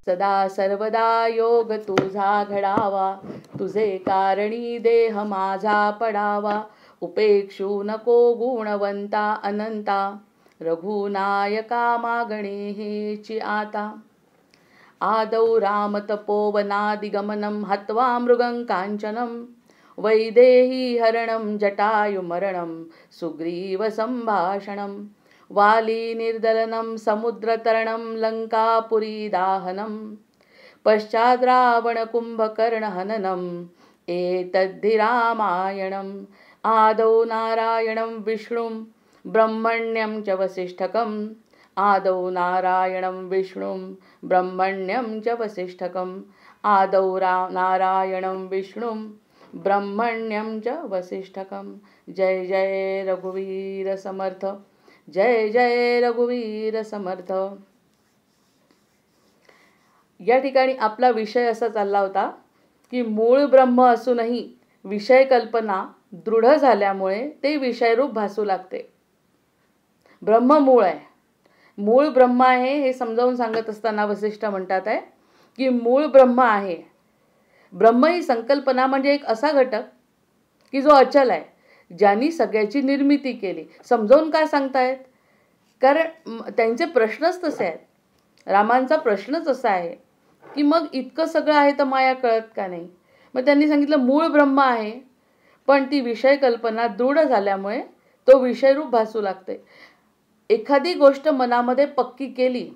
सदा सर्वदा योग तुझा घडावा, तुझे कारणी देह माझा पडावा. उपेक्षू नको गुणवंता अनंता, रघुनायका मागणे हेची आता. आदौ रामतपोवनादिगमनं हत्वा मृगं काञ्चनं, वैदेही हरणं जटायुमरणं सुग्रीवसम्भाषणं. वाली निर्दलनं समुद्रतरणं लङ्कापुरी दाहनं, पश्चाद् रावणकुम्भकर्णहननं एतद्धि रामायणम्. आदौ नारायणं विष्णुं ब्रह्मण्यं च वसिष्ठकम्, आदौ नारायणं विष्णुं ब्रह्मण्यं च वसिष्ठकम्, आदौ नारायणं विष्णुं ब्रह्मण्यं च वसिष्ठकम्. जय जय रघुवीर समर्थ, जय जय रघुवीर समर्थ. या ठिकाणी आपला विषय असा चालला होता की मूळ ब्रह्म असूनही विषय कल्पना दृढ झाल्यामुळे ते विषयरूप भासू लागते. ब्रह्म मूळ आहे, मूळ ब्रह्म आहे हे समजावून सांगत असताना वसिष्ठ म्हणतात आहे की मूळ ब्रह्म आहे. ब्रह्म ही संकल्पना म्हणजे एक असा घटक की जो अचल आहे, ज्यांनी सगळ्याची निर्मिती केली. समजावून काय सांगतायत, कारण त्यांचे प्रश्नच तसे आहेत. रामांचा प्रश्नच असा आहे की मग इतकं सगळं आहे तर माया कळत का नाही. मग त्यांनी सांगितलं मूळ ब्रह्म आहे, पण ती विषय कल्पना दृढ झाल्यामुळे तो विषयरूप भासू लागते. एखादी गोष्ट मनामध्ये पक्की केली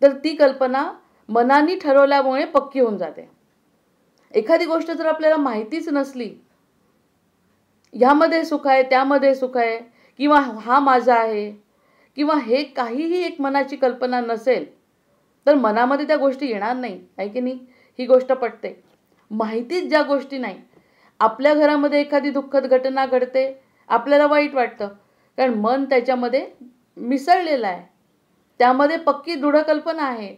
तर ती कल्पना मनाने ठरवल्यामुळे पक्की होऊन जाते. एखादी गोष्ट जर आपल्याला माहितीच नसली, ह्यामध्ये सुख आहे त्यामध्ये सुख आहे किंवा हा माझा आहे किंवा हे काहीही एक मनाची कल्पना नसेल तर मनामध्ये त्या गोष्टी येणार नाही, आहे की नाही. ही गोष्ट पटते. माहितीच ज्या गोष्टी नाही, आपल्या घरामध्ये एखादी दुःखद घटना घडते, आपल्याला वाईट वाटतं, कारण मन त्याच्यामध्ये मिसळलेलं आहे, त्यामध्ये पक्की दृढ कल्पना आहे.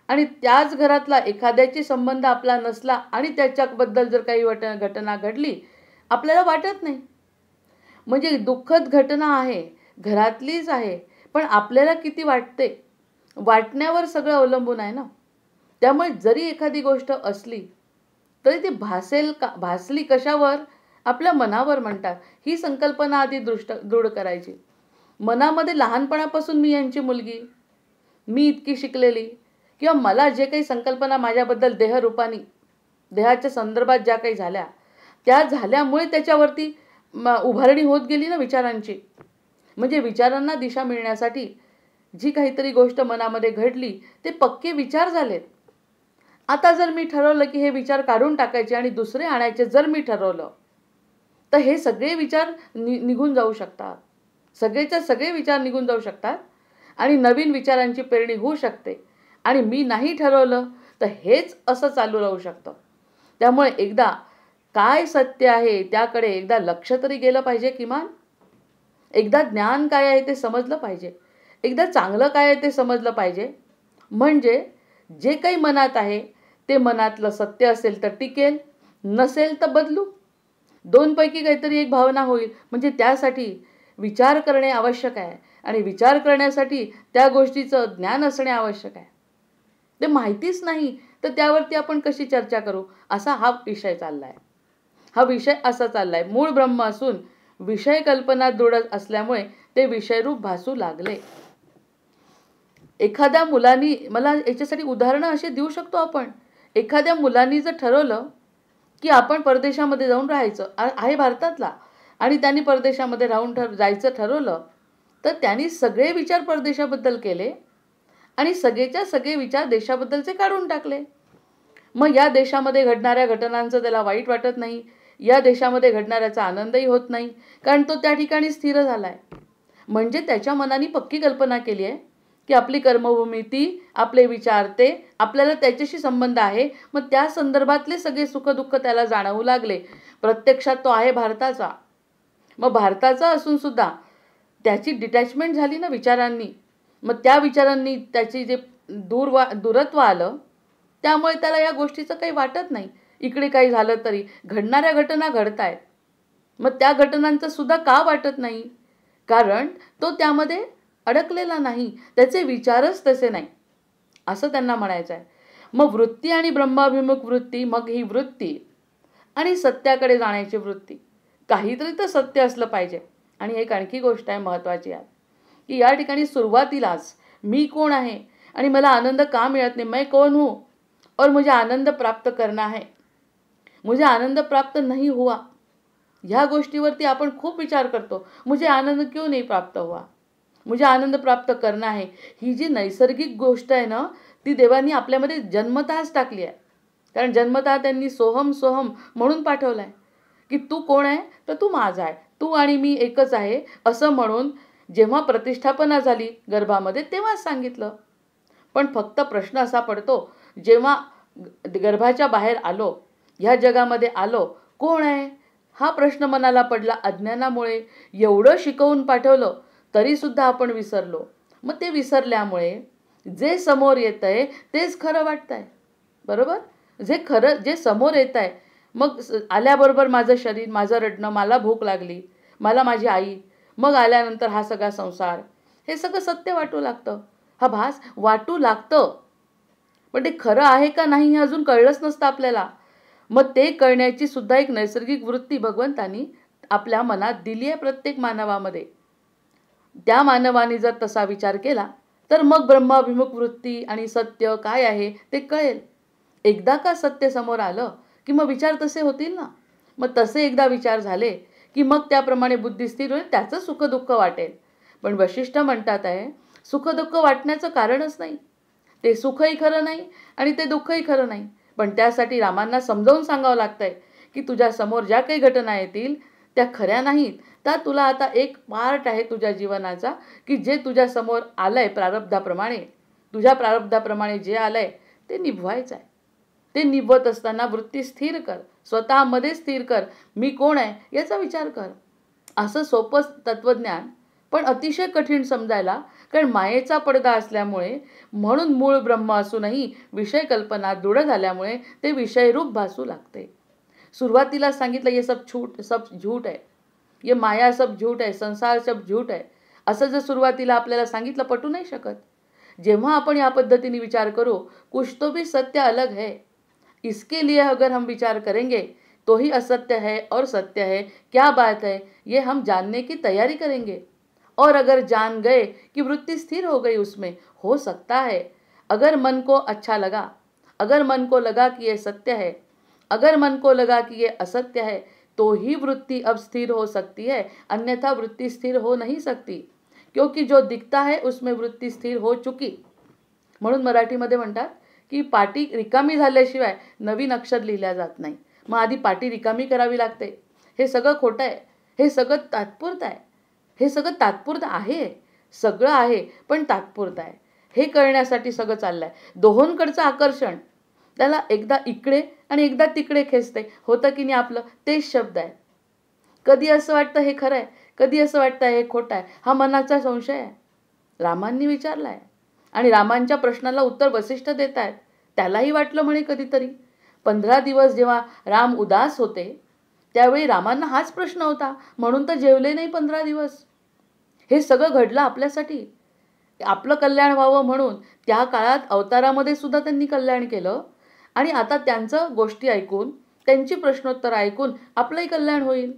आणि त्याच घरातला एखाद्याची संबंध आपला नसला आणि त्याच्याबद्दल जर काही घटना घडली, आपल्याला वाटत नाही. म्हणजे दुःखद घटना आहे, घरातलीच आहे, पण आपल्याला किती वाटते, वाटण्यावर सगळं अवलंबून आहे ना. त्यामुळे जरी एखादी गोष्ट असली तरी ती भासली कशावर, आपल्या मनावर म्हणतात. ही संकल्पना आधी दृढ करायची. मनामध्ये लहानपणापासून मी यांची मुलगी, मी इतकी शिकलेली, किंवा मला जे काही संकल्पना माझ्याबद्दल देहरूपानी देहाच्या संदर्भात ज्या काही झाल्या, त्या झाल्यामुळे त्याच्यावरती उभारणी होत गेली ना विचारांची. म्हणजे विचारांना दिशा मिळण्यासाठी जी काहीतरी गोष्ट मनामध्ये घडली ते पक्के विचार झालेत. आता जर मी ठरवलं की हे विचार काढून टाकायचे आणि दुसरे आणायचे, जर मी ठरवलं तर हे सगळे विचार निघून जाऊ शकतात. सगळेच्या सगळे विचार निघून जाऊ शकतात आणि नवीन विचारांची पेरणी होऊ शकते. आणि मी नाही ठरवलं तर हेच असं चालू राहू शकतं. त्यामुळे एकदा काय सत्य आहे त्याकडे एकदा लक्ष तरी गेलं पाहिजे. किमान एकदा ज्ञान काय आहे ते समजलं पाहिजे, एकदा चांगलं काय आहे ते समजलं पाहिजे. म्हणजे जे काही मनात आहे ते मनातलं सत्य असेल तर टिकेल, नसेल तर बदलू. दोनपैकी काहीतरी एक भावना होईल. म्हणजे त्यासाठी विचार करणे आवश्यक आहे आणि विचार करण्यासाठी त्या गोष्टीचं ज्ञान असणे आवश्यक आहे. ते माहितीच नाही तर त्यावरती आपण कशी चर्चा करू, असा हा विषय चाललाय. हा विषय असा चाललाय, मूळ ब्रह्म असून विषय कल्पना दृढ असल्यामुळे ते विषयरूप भासू लागले. एखाद्या मुलांनी, मला याच्यासाठी उदाहरणं असे देऊ शकतो आपण. एखाद्या मुलांनी जर ठरवलं की आपण परदेशामध्ये जाऊन राहायचं आहे, भारतातला, आणि त्यांनी परदेशामध्ये राहून जायचं ठरवलं, तर त्यांनी सगळे विचार परदेशाबद्दल केले आणि सगळेच्या सगळे विचार देशाबद्दलचे काढून टाकले. मग या देशामध्ये घडणाऱ्या घटनांचं त्याला वाईट वाटत नाही, या देशामध्ये घडणाऱ्याचा आनंदही होत नाही, कारण तो त्या ठिकाणी स्थिर झाला आहे. म्हणजे त्याच्या मनाने पक्की कल्पना केली आहे की आपली कर्मभूमी ती, आपले विचार ते, आपल्याला त्याच्याशी संबंध आहे. मग त्या संदर्भातले सगळे सुखदुःख त्याला जाणवू लागले. प्रत्यक्षात तो आहे भारताचा. मग भारताचा असून सुद्धा त्याची डिटॅचमेंट झाली ना विचारांनी. मग त्या विचारांनी त्याची जे दूरत्व आलं, त्यामुळे त्याला या गोष्टीचं काही वाटत नाही. इकडे काही झालं तरी घडणाऱ्या घटना घडतायत, मग त्या घटनांचं सुद्धा का वाटत नाही, कारण तो त्यामध्ये अडकलेला नाही, त्याचे विचारच तसे नाही. असं त्यांना म्हणायचं आहे. मग वृत्ती आणि ब्रह्माभिमुख वृत्ती, मग ही वृत्ती आणि सत्याकडे जाण्याची वृत्ती. काहीतरी तर सत्य असलं पाहिजे. आणि एक आणखी गोष्ट आहे महत्त्वाची आहे की या ठिकाणी सुरुवातीलाच मी कोण आहे आणि मला आनंद का मिळत नाही, मैं कौन हूँ और मुझे आनंद प्राप्त करना है, मुझे आनंद प्राप्त नहीं हुआ, ह्या गोष्टीवरती आपण खूप विचार करतो. मुझे आनंद क्यों नहीं प्राप्त हुआ, मुझे आनंद प्राप्त करना है. ही जी नैसर्गिक गोष्ट आहे ना, ती देवानी आपल्यामध्ये जन्मतःच टाकली आहे. कारण जन्मतः त्यांनी सोहम सोहम म्हणून पाठवलं आहे की तू कोण आहे, तर तू माझा आहे, तू आणि मी एकच आहे असं म्हणून जेव्हा प्रतिष्ठापना झाली गर्भामध्ये तेव्हाच सांगितलं. पण फक्त प्रश्न असा पडतो, जेव्हा गर्भाच्या बाहेर आलो, ह्या जगामध्ये आलो, कोण आहे हा प्रश्न मनाला पडला. अज्ञानामुळे एवढं शिकवून पाठवलं तरीसुद्धा आपण विसरलो. मग ते विसरल्यामुळे जे समोर येत आहे तेच खरं वाटतं आहे. बरोबर, जे खरं जे समोर येत आहे, मग आल्याबरोबर माझं शरीर, माझं रडणं, मला भूक लागली, मला माझी आई, मग आल्यानंतर हा सगळा संसार, हे सगळं सत्य वाटू लागतं. हा भास वाटू लागतं, पण ते खरं आहे का नाही हे अजून कळलंच नसतं आपल्याला. मग ते कळण्याची सुद्धा एक नैसर्गिक वृत्ती भगवंतानी आपल्या मनात दिली आहे प्रत्येक मानवामध्ये. त्या मानवाने जर तसा विचार केला तर मग ब्रह्माभिमुख वृत्ती आणि सत्य काय आहे ते कळेल. एकदा का सत्य समोर आलं की मग विचार तसे होतील ना. मग तसे एकदा विचार झाले की मग त्याप्रमाणे बुद्धी स्थिर होईल, त्याचं सुखदुःख वाटेल. पण वशिष्ठ म्हणतात आहे, सुखदुःख वाटण्याचं कारणच नाही. ते सुखही खरं नाही आणि ते दुःखही खरं नाही. पण त्यासाठी रामांना समजावून सांगावं लागतंय की तुझ्या समोर ज्या काही घटना येतील त्या खऱ्या नाहीत. तर तुला आता एक पार्ट आहे तुझ्या जीवनाचा की जे तुझ्या समोर आलंय प्रारब्धाप्रमाणे, तुझ्या प्रारब्धाप्रमाणे जे आलंय ते निभवायचं आहे. ते निभवत असताना वृत्ती स्थिर कर, स्वतःमध्ये स्थिर कर, मी कोण आहे याचा विचार कर. असं सोपं तत्वज्ञान, पण अतिशय कठीण समजायला. कारण मायेचा पडदा असल्यामुळे, म्हणून मूळ ब्रह्म असूनही विषय कल्पना दृढ झाल्यामुळे ते विषयरूप भासू लागते. सुरुवातीला सांगितलं ये सब झूठ है, ये माया सब झूठ है, संसार सब झूठ है, असं जर सुरुवातीला आपल्याला सांगितलं पटू नाही शकत. जेव्हा आपण या पद्धतीने विचार करू, कुछ तो भी सत्य अलग है, इसके लिए अगर हम विचार करेंगे तो ही असत्य है और सत्य है, क्या बात है, ये हम जानने की तैयारी करेंगे. और अगर जान गए कि वृत्ति स्थिर हो गई उसमें, हो सकता है अगर मन को अच्छा लगा, अगर मन को लगा कि ये सत्य है, अगर मन को लगा कि ये असत्य है, तो ही वृत्ति अब स्थिर हो सकती है, अन्यथा वृत्ति स्थिर हो नहीं सकती. क्योंकि जो दिखता है उसमें वृत्ति स्थिर हो चुकी. म्हणून मराठीमध्ये म्हणतात की पाटी रिकामी झाल्याशिवाय नवीन अक्षर लिहिल्या जात नाही. मग आधी पाटी रिकामी करावी लागते. हे सगळं खोटं आहे, हे सगळं तात्पुरतं आहे, हे सगळं तात्पुरतं आहे, सगळं आहे पण तात्पुरतं आहे. हे कळण्यासाठी सगळं चाललं आहे. दोहोंकडचं आकर्षण त्याला एकदा इकडे आणि एकदा तिकडे खेचते. होतं की नाही आपलं तेच शब्द आहे. कधी असं वाटतं हे खरं आहे, कधी असं वाटतं हे खोटं आहे. हा मनाचा संशय आहे. रामांनी विचारला आहे आणि रामांच्या प्रश्नाला उत्तर वसिष्ठ देत आहेत. त्यालाही वाटलं म्हणे कधीतरी. 15 दिवस जेव्हा राम उदास होते त्यावेळी रामांना हाच प्रश्न होता, म्हणून तर जेवले नाही 15 दिवस. हे सगळं घडलं आपल्यासाठी, आपलं कल्याण व्हावं म्हणून. त्या काळात अवतारामध्ये सुद्धा त्यांनी कल्याण केलं आणि आता त्यांचं गोष्टी ऐकून, त्यांची प्रश्नोत्तरं ऐकून आपलंही कल्याण होईल.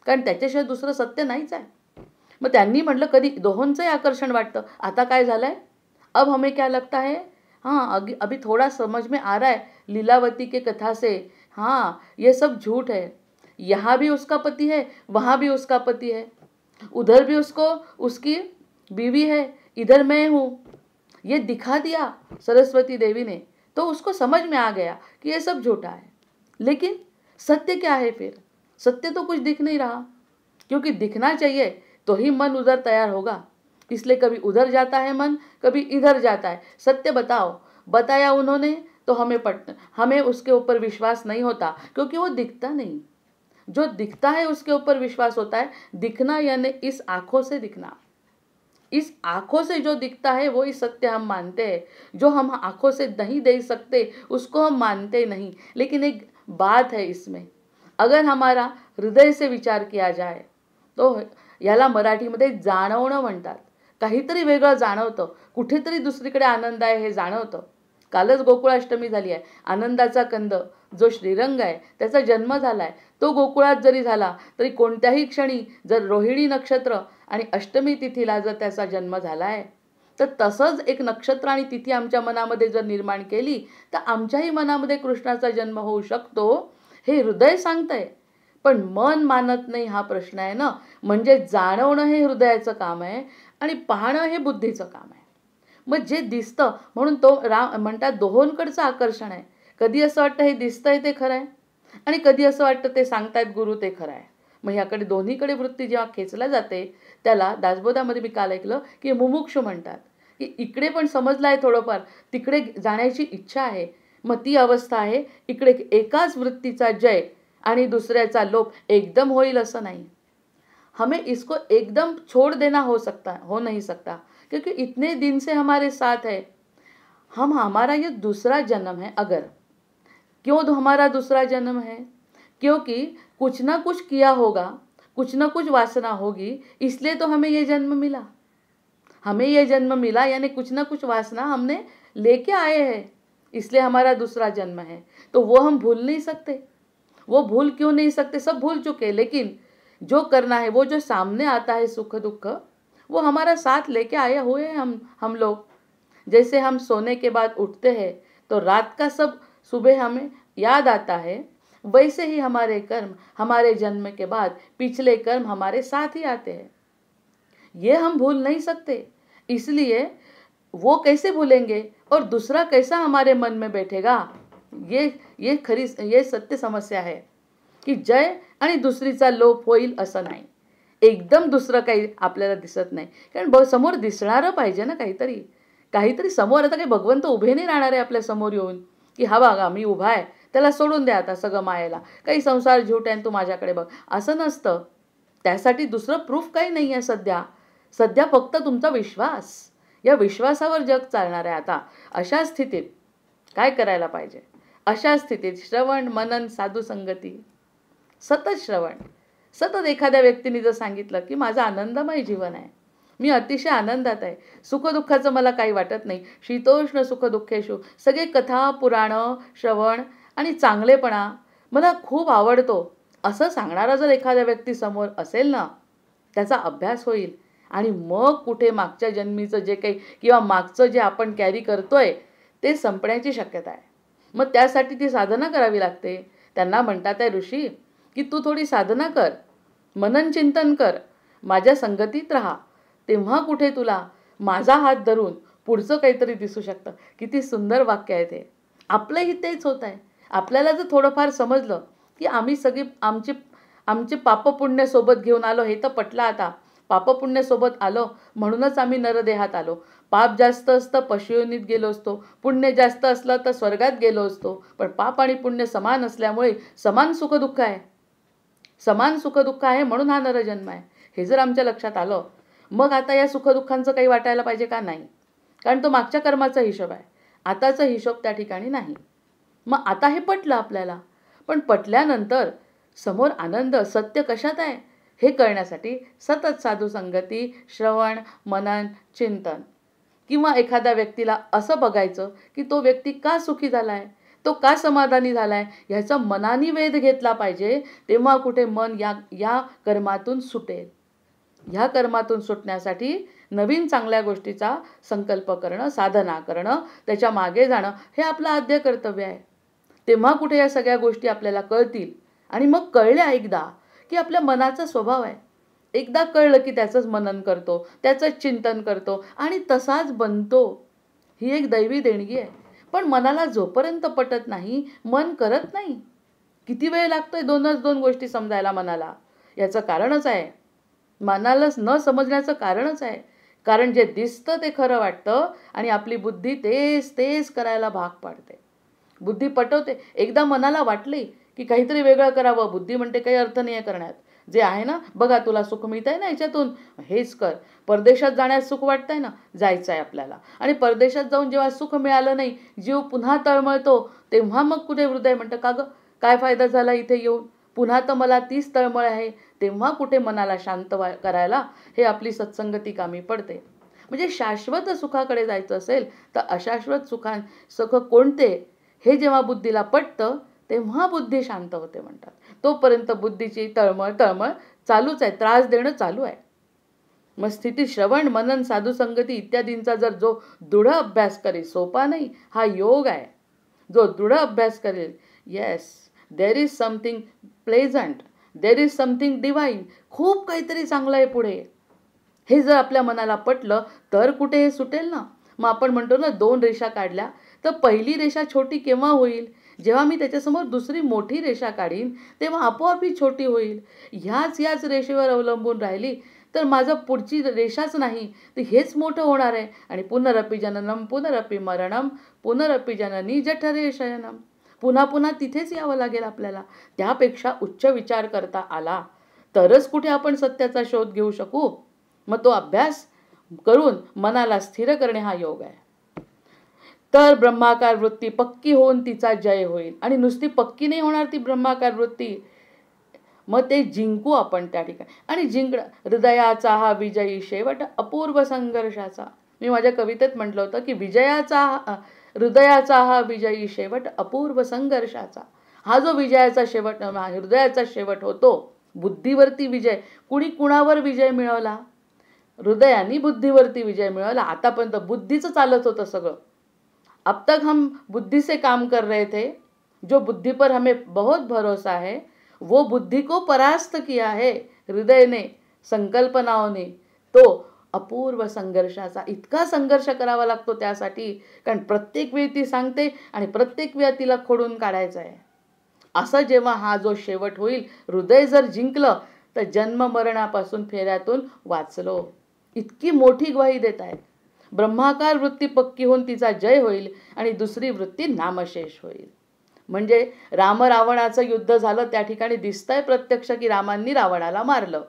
कारण त्याच्याशिवाय दुसरं सत्य नाहीच आहे. मग त्यांनी म्हटलं कधी दोहोंचंही आकर्षण वाटतं. आता काय झालं आहे, अब हमें क्या लगता है, हाँ अभी थोड़ा समझ में आ रहा है लीलावती के कथा से, हाँ ये सब झूठ है, यहाँ भी उसका पति है, वहाँ भी उसका पति है, उधर भी उसको उसकी बीवी है, इधर मैं हूँ. ये दिखा दिया सरस्वती देवी ने, तो उसको समझ में आ गया कि ये सब झूठा है. लेकिन सत्य क्या है फिर? सत्य तो कुछ दिख नहीं रहा, क्योंकि दिखना चाहिए तो ही मन उधर तैयार होगा. इसलिए कभी उधर जाता है मन, कभी इधर जाता है. सत्य बताओ, बताया उन्होंने तो हमें उसके ऊपर विश्वास नहीं होता, क्योंकि वो दिखता नहीं. जो दिखता है उसके ऊपर विश्वास होता है. दिखना यानी इस आँखों से दिखना, इस आँखों से जो दिखता है वो ही सत्य हम मानते हैं. जो हम आँखों से नहीं देख सकते उसको हम मानते नहीं. लेकिन एक बात है इसमें, अगर हमारा हृदय से विचार किया जाए तो याला मराठीमध्ये जाणवणं म्हणतात. काहीतरी वेगळं जाणवतं, कुठेतरी दुसरीकडे आनंद आहे हे जाणवतं. कालच गोकुळाष्टमी झाली आहे. आनंदाचा कंद जो श्रीरंग आहे त्याचा जन्म झाला आहे. तो गोकुळात जरी झाला तरी कोणत्याही क्षणी जर रोहिणी नक्षत्र आणि अष्टमी तिथीला जर त्याचा जन्म झाला आहे, तर तसंच एक नक्षत्र आणि तिथी आमच्या मनामध्ये जर निर्माण केली तर आमच्याही मनामध्ये कृष्णाचा जन्म होऊ शकतो, हे हृदय सांगतंय. पण मन मानत नाही हा प्रश्न आहे ना. म्हणजे जाणवणं हे हृदयाचं काम आहे आणि पाहणं हे बुद्धीचं काम आहे. मग जे दिसतं, म्हणून तो राम म्हणतात दोहोंकडचं आकर्षण आहे. कधी असं वाटतं हे दिसतंय ते खरं आहे आणि कधी असं वाटतं ते सांगतायत गुरु ते खरं आहे. मग ह्याकडे दोन्हीकडे वृत्ती जेव्हा खेचल्या जाते त्याला दासबोधामध्ये मी काल ऐकलं की मुमुक्षु म्हणतात. की इकडे पण समजलं आहे थोडंफार, तिकडे जाण्याची इच्छा आहे. मग ती अवस्था आहे. इकडे एकाच वृत्तीचा जय आणि दुसऱ्याचा लोप एकदम होईल असं नहीं. हमें इसको एकदम छोड़ देना हो नहीं सकता, क्योंकि इतने दिन से हमारे साथ है. हमारा ये दूसरा जन्म है. अगर क्यों हमारा दूसरा जन्म है? क्योंकि कुछ ना कुछ किया होगा, कुछ ना कुछ वासना होगी, इसलिए तो हमें ये जन्म मिला. हमें ये जन्म मिला यानी कुछ ना कुछ वासना हमने लेके आए हैं, इसलिए हमारा दूसरा जन्म है. तो वो हम भूल नहीं सकते. वो भूल क्यों नहीं सकते? सब भूल चुके, लेकिन जो करना है, वो जो सामने आता है सुख दुख, वो हमारा साथ लेके आए हुए हैं हम लोग. जैसे हम सोने के बाद उठते हैं तो रात का सब सुबह हमें याद आता है, वैसे ही हमारे कर्म हमारे जन्म के बाद पिछले कर्म हमारे साथ ही आते हैं. ये हम भूल नहीं सकते. इसलिए वो कैसे भूलेंगे और दूसरा कैसा हमारे मन में बैठेगा? ये सत्य समस्या आहे की जय आणि दुसरीचा लोप होईल असं नाही. एकदम दुसरं काही आपल्याला दिसत नाही, कारण समोर दिसणारं पाहिजे ना काहीतरी समोर. आता काही भगवंत उभे नाही राहणार आहे आपल्या समोर येऊन की हा बघा मी उभा आहे, त्याला सोडून द्या आता सगळं मायेला, काही संसार झूट आहे तू माझ्याकडे बघ, असं नसतं. त्यासाठी दुसरं प्रूफ काही नाही आहे सध्या फक्त तुमचा विश्वास. या विश्वासावर जग चालणार आहे. आता अशा स्थितीत काय करायला पाहिजे? अशा स्थितीत श्रवण मनन साधू संगती, सतत श्रवण. सतत एखाद्या व्यक्तीने जर सांगितलं की माझं आनंदमय जीवन आहे, मी अतिशय आनंदात आहे, सुखदुःखाचं मला काही वाटत नाही, शीतोष्ण सुखदुःखेषु, सगळे कथा पुराणं श्रवण आणि चांगलेपणा मला खूप आवडतो, असं सांगणारा जर एखाद्या व्यक्ती समोर असेल ना, त्याचा अभ्यास होईल आणि मग कुठे मागच्या जन्मीचं जे काही किंवा मागचं जे आपण कॅरी करतोय ते संपण्याची शक्यता आहे. मग त्यासाठी ती साधना करावी लागते. त्यांना म्हणतात आहे ऋषी की तू थोडी साधना कर, मनन चिंतन कर, माझ्या संगतीत राहा, तेव्हा कुठे तुला माझा हात धरून पुढचं काहीतरी दिसू शकतं. किती सुंदर वाक्य आहे ते. आपलंही तेच होत आहे. आपल्याला जर थोडंफार समजलं की आम्ही सगळी आमचे पापपुण्य सोबत घेऊन आलो, हे तर पटलं आता. पापपुण्य सोबत आलो म्हणूनच आम्ही नरदेहात आलो. पाप जास्त असतं पशुयोनीत गेलो असतो, पुण्य जास्त असलं तर स्वर्गात गेलो असतो. पण पाप आणि पुण्य समान असल्यामुळे समान सुखदुःख आहे. समान सुखदुःख आहे म्हणून हा नरजन्म आहे. हे जर आमच्या लक्षात आलं, मग आता या सुखदुःखांचं काही वाटायला पाहिजे का? नाही. कारण तो मागच्या कर्माचा हिशोब आहे, आताचा हिशोब त्या ठिकाणी नाही. मग आता हे पटलं आपल्याला. पण पटल्यानंतर समोर आनंद सत्य कशात आहे हे कळण्यासाठी सतत साधू संगती, श्रवण मनन चिंतन. किंवा एखाद्या व्यक्तीला असं बघायचं की तो व्यक्ती का सुखी झाला आहे, तो का समाधानी झाला आहे, ह्याचा मनाने वेध घेतला पाहिजे. तेव्हा कुठे मन या कर्मातून सुटेल. ह्या कर्मातून सुटण्यासाठी नवीन चांगल्या गोष्टीचा संकल्प करणं, साधना करणं, त्याच्या मागे जाणं हे आपलं आद्य कर्तव्य आहे. तेव्हा कुठे या सगळ्या गोष्टी आपल्याला कळतील. आणि मग कळल्या एकदा की आपल्या मनाचा स्वभाव आहे, एकदा कळलं की त्याचंच मनन करतो, त्याचंच चिंतन करतो आणि तसाच बनतो. ही एक दैवी देणगी आहे. पण मनाला जोपर्यंत पटत नाही, मन करत नाही. किती वेळ लागतोय दोन गोष्टी समजायला मनाला? याचं कारणच आहे, मनाला न समजण्याचं कारणच आहे. कारण जे दिसतं ते खरं वाटतं आणि आपली बुद्धी तेच करायला भाग पाडते. बुद्धी पटवते. एकदा मनाला वाटली की काहीतरी वेगळं करावं, बुद्धी म्हणते काही अर्थ नाही आहे करण्यात, जे आहे ना बघा तुला सुख मिळत आहे ना याच्यातून, हेच कर. परदेशात जाण्यास सुख वाटतंय ना, जायचं आहे आपल्याला. आणि परदेशात जाऊन जेव्हा सुख मिळालं नाही, जीव पुन्हा तळमळतो, तेव्हा मग कुठे हृदय म्हणतं का गं काय फायदा झाला इथे येऊन, पुन्हा तर मला तीच तळमळ आहे. तेव्हा कुठे मनाला शांत करायला हे आपली सत्संगती कामी पडते. म्हणजे शाश्वत सुखाकडे जायचं असेल तर अशाश्वत सुख कोणते हे जेव्हा बुद्धीला पटतं तेव्हा बुद्धी शांत होते म्हणतात. तोपर्यंत बुद्धीची तळमळ चालूच आहे, त्रास देणं चालू आहे. मग स्थिती, श्रवण, मनन, साधुसंगती इत्यादींचा जर जो दृढ अभ्यास करेल, सोपा नाही, हा योग आहे. जो दृढ अभ्यास करेल, yes there is something pleasant, there is something divine, खूप काहीतरी चांगलं आहे पुढे, हे जर आपल्या मनाला पटलं तर कुठे हे सुटेल ना. मग आपण म्हणतो ना, 2 रेषा काढल्या तर पहिली रेषा छोटी केव्हा होईल, जेव्हा मी त्याच्यासमोर दुसरी मोठी रेषा काढीन तेव्हा आपोआप ही छोटी होईल. ह्याच रेषेवर अवलंबून राहिली तर माझं पुढची रेषाच नाही तर हेच मोठं होणार आहे. आणि पुनरपि जननम पुनरपि मरणम पुनरपि जननी जठरे शयनम, पुन्हा पुन्हा तिथेच यावं लागेल आपल्याला. त्यापेक्षा उच्च विचार करता आला तरच कुठे आपण सत्याचा शोध घेऊ शकू. मग तो अभ्यास करून मनाला स्थिर करणे हा योग आहे. तर ब्रह्माकार वृत्ती पक्की होऊन तिचा जय होईल. आणि नुसती पक्की नाही होणार ती ब्रह्माकार वृत्ती, मग ते जिंकू आपण त्या ठिकाणी. आणि जिंकणं, हृदयाचा हा विजयी शेवट अपूर्व संघर्षाचा. मी माझ्या कवितेत म्हटलं होतं की हृदयाचा हा विजयी शेवट अपूर्व संघर्षाचा. हा जो विजयाचा शेवट, हृदयाचा शेवट होतो, बुद्धीवरती विजय. कुणी कुणावर विजय मिळवला? हृदयाने बुद्धीवरती विजय मिळवला. आतापर्यंत बुद्धीचं चालत होतं सगळं. अब तक हम बुद्धि से काम कर रहे थे, जो बुद्धि पर हमें बहुत भरोसा है, वो बुद्धि को परास्त किया है हृदय ने, संकल्पनाओं ने. तो अपूर्व संघर्षाचा, इतका संघर्ष करावा लागतो त्यासाठी, कारण प्रत्येक वेळी ती सांगते आणि प्रत्येक वेळा तिला खोडून काढायचं आहे. असं जेव्हा हा जो शेवट होईल, हृदय जर जिंकलं तर जन्म मरणापासून फेऱ्यातून वाचलो, इतकी मोठी ग्वाही देत आहेत. ब्रह्माकार वृत्ती पक्की होऊन तिचा जय होईल आणि दुसरी वृत्ती नामशेष होईल. म्हणजे राम रावणाचं युद्ध झालं, त्या ठिकाणी दिसतंय प्रत्यक्ष की रामांनी रावणाला मारलं.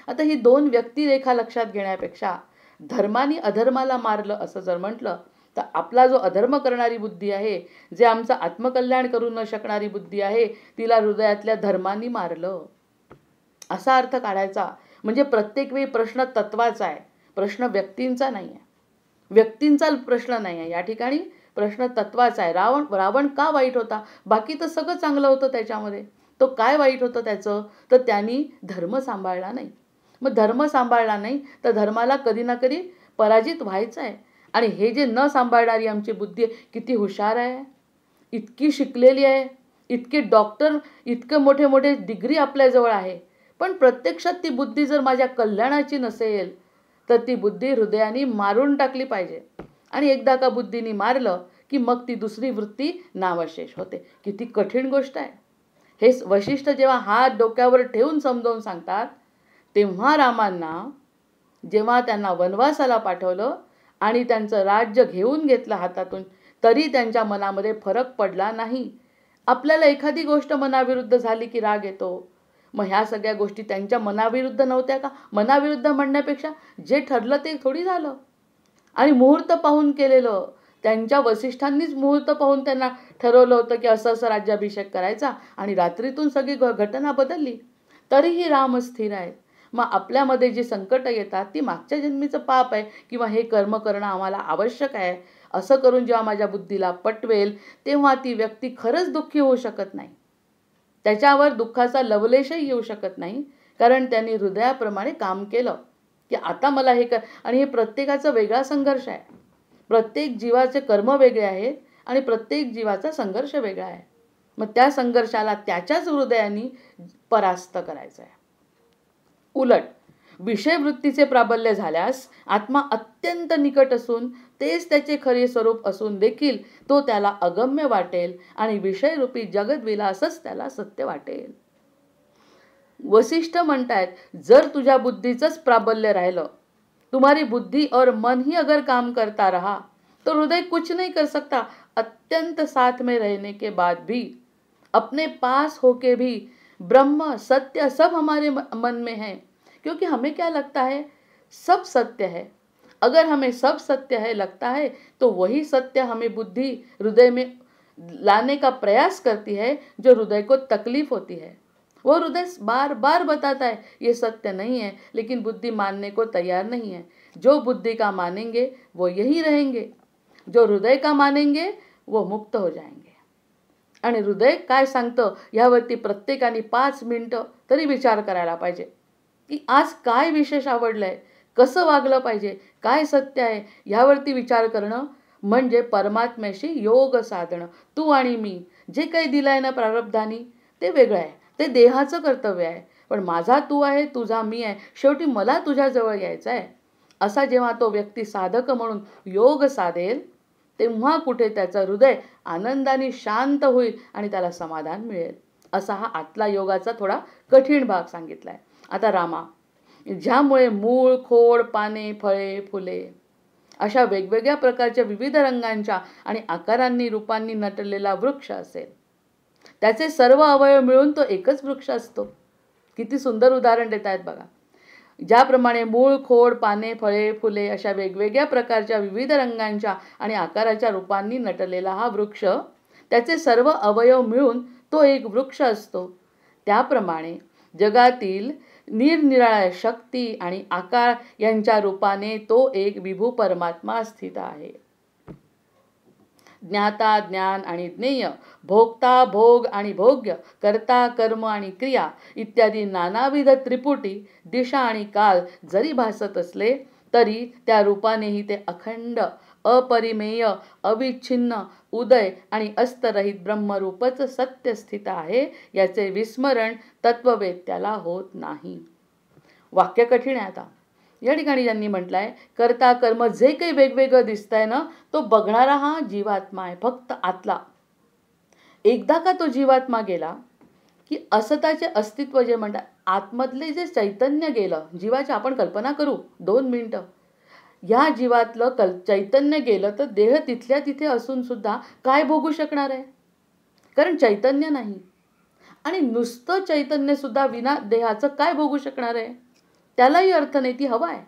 आता ही 2 व्यक्तिरेखा लक्षात घेण्यापेक्षा धर्मानी अधर्माला मारलं असं जर म्हटलं तर आपला जो अधर्म करणारी बुद्धी आहे, जे आमचं आत्मकल्याण करू न शकणारी बुद्धी आहे, तिला हृदयातल्या धर्मानी मारलं असा अर्थ काढायचा. म्हणजे प्रत्येक वेळी प्रश्न तत्वाचा आहे, प्रश्न व्यक्तींचा नाही आहे. व्यक्तींचा प्रश्न नाही आहे या ठिकाणी, प्रश्न तत्वाचा आहे. रावण का वाईट होता? बाकी तर सगळं चांगलं होतं त्याच्यामध्ये. तो काय वाईट होतं त्याचं? तर त्यांनी धर्म सांभाळला नाही. मग धर्म सांभाळला नाही तर धर्माला कधी ना कधी पराजित व्हायचं आहे. आणि हे जे न सांभाळणारी आमची बुद्धी किती हुशार आहे, इतकी शिकलेली आहे, इतके डॉक्टर, इतके मोठे मोठे डिग्री आपल्याजवळ आहे, पण प्रत्यक्षात ती बुद्धी जर माझ्या कल्याणाची नसेल तर ती बुद्धी हृदयाने मारून टाकली पाहिजे. आणि एकदा का बुद्धीने मारलं की मग ती दुसरी वृत्ती नामशेष होते. किती कठीण गोष्ट आहे. हे वशिष्ठ जेव्हा हात डोक्यावर ठेवून समजावून सांगतात, तेव्हा रामांना जेव्हा त्यांना वनवासाला पाठवलं आणि त्यांचं राज्य घेऊन घेतलं हातातून, तरी त्यांच्या मनामध्ये फरक पडला नाही. आपल्याला एखादी गोष्ट मनाविरुद्ध झाली की राग येतो. मग ह्या सगळ्या गोष्टी त्यांच्या मनाविरुद्ध नव्हत्या का? मनाविरुद्ध म्हणण्यापेक्षा जे ठरलं ते थोडी झालं. आणि मुहूर्त पाहून केलेलं, त्यांच्या वसिष्ठांनीच मुहूर्त पाहून त्यांना ठरवलं होतं की असं असं राज्याभिषेक करायचा, आणि रात्रीतून सगळी घटना बदलली. तरीही राम स्थिर आहेत. मग आपल्यामध्ये जी संकट येतात ती मागच्या जन्मीचं पाप आहे किंवा हे कर्म करणं आम्हाला आवश्यक आहे, असं करून जेव्हा माझ्या बुद्धीला पटवेल तेव्हा ती व्यक्ती खरंच दुःखी होऊ शकत नाही. त्याच्यावर दुःखाचा लवलेशही येऊ शकत नाही, कारण त्यांनी हृदयाप्रमाणे काम केलं की आता मला हे कर. आणि हे प्रत्येकाचा वेगळा संघर्ष आहे. प्रत्येक जीवाचे कर्म वेगळे आहेत आणि प्रत्येक जीवाचा संघर्ष वेगळा आहे. मग त्या संघर्षाला त्याच्याच हृदयाने परास्त करायचं आहे. उलट विषयवृत्तीचे प्राबल्य झाल्यास आत्मा अत्यंत निकट असून तेच त्याचे खरे स्वरूप असून देखील तो त्याला अगम्य वाटेल आणि विषयरूपी जगद्विलासच त्याला सत्य वाटेल. वशिष्ठ म्हणतायत, जर तुझ्या बुद्धीचंच प्राबल्य राहिलं, तुम्हारी बुद्धि और मन ही अगर काम करता रहा तो हृदय कुछ नहीं कर सकता. अत्यंत साथ में रहने के बाद भी, अपने पास होके भी ब्रह्म सत्य सब हमारे मन में है. क्योंकि हमें क्या लगता है, सब सत्य है. अगर हमें सब सत्य है लगता है तो वही सत्य हमें बुद्धि हृदय में लाने का प्रयास करती है, जो हृदय को तकलीफ होती है. वो हृदय बार बार बताता है ये सत्य नहीं है, लेकिन बुद्धि मानने को तैयार नहीं है. जो बुद्धि का मानेंगे वो यही रहेंगे, जो हृदय का मानेंगे वो मुक्त हो जाएंगे. आणि हृदय काय सांगतं यावरती प्रत्येकाने 5 मिनिटं तरी विचार करायला पाहिजे की आज काय विशेष आवडलंय, कसं वागलं पाहिजे, काय सत्य आहे यावरती विचार करणं म्हणजे परमात्म्याशी योग साधणं. तू आणि मी जे काही दिलंय ना प्रारब्धानी ते वेगळं आहे, ते देहाचं कर्तव्य आहे. पण माझा तू आहे, तुझा मी आहे, शेवटी मला तुझ्याजवळ यायचं आहे. असा जेव्हा तो व्यक्ती साधक म्हणून योग साधेल तेव्हा कुठे त्याचं हृदय आनंदाने शांत होईल आणि त्याला समाधान मिळेल. असा हा आतला योगाचा थोडा कठीण भाग सांगितलाय. आता रामा, ज्यामुळे मूळ, खोड, पाने, फळे, फुले अशा वेगवेगळ्या प्रकारच्या विविध रंगांच्या आणि आकारांनी रूपांनी नटलेला वृक्ष असेल, त्याचे सर्व अवयव मिळून तो एकच वृक्ष असतो. किती सुंदर उदाहरण देत आहेत बघा. ज्याप्रमाणे मूळ, खोड, पाने, फळे, फुले अशा वेगवेगळ्या प्रकारच्या विविध रंगांच्या आणि आकाराच्या रूपांनी नटलेला हा वृक्ष, त्याचे सर्व अवयव मिळून तो एक वृक्ष असतो. त्याप्रमाणे जगातील निरनिराळ्या शक्ती आणि आकार यांच्या रूपाने तो एक विभू परमात्मा स्थित आहे. ज्ञाता ज्ञान आणि ज्ञेय, भोगता भोग आणि भोग्य, कर्ता कर्म आणि क्रिया इत्यादी नानाविध त्रिपुटी दिशा आणि काल जरी भासत असले तरी त्या रूपानेही ते अखंड, अपरिमेय, अविच्छिन्न, उदय आणि अस्तरहित ब्रह्मरूपच सत्य स्थित आहे याचे विस्मरण तत्ववेत्याला होत नाही. वाक्य कठीण आहे. आता या ठिकाणी ज्यांनी म्हटलंय कर्ता कर्म जे काही वेगवेगळं दिसतंय ना, तो बघणारा हा जीवात्मा आहे, फक्त आतला. एकदा का तो जीवात्मा गेला की असताचे अस्तित्व जे म्हणतात, आतमधले जे चैतन्य गेलं जीवाची, आपण कल्पना करू 2 मिनिटं, या जीवातलं चैतन्य गेलं तर देह तिथल्या तिथे असून सुद्धा काय भोगू शकणार आहे, कारण चैतन्य नाही. आणि नुसतं चैतन्य सुद्धा विना देहाचं काय भोगू शकणार आहे, त्यालाही अर्थ नाही. ती हवा आहे.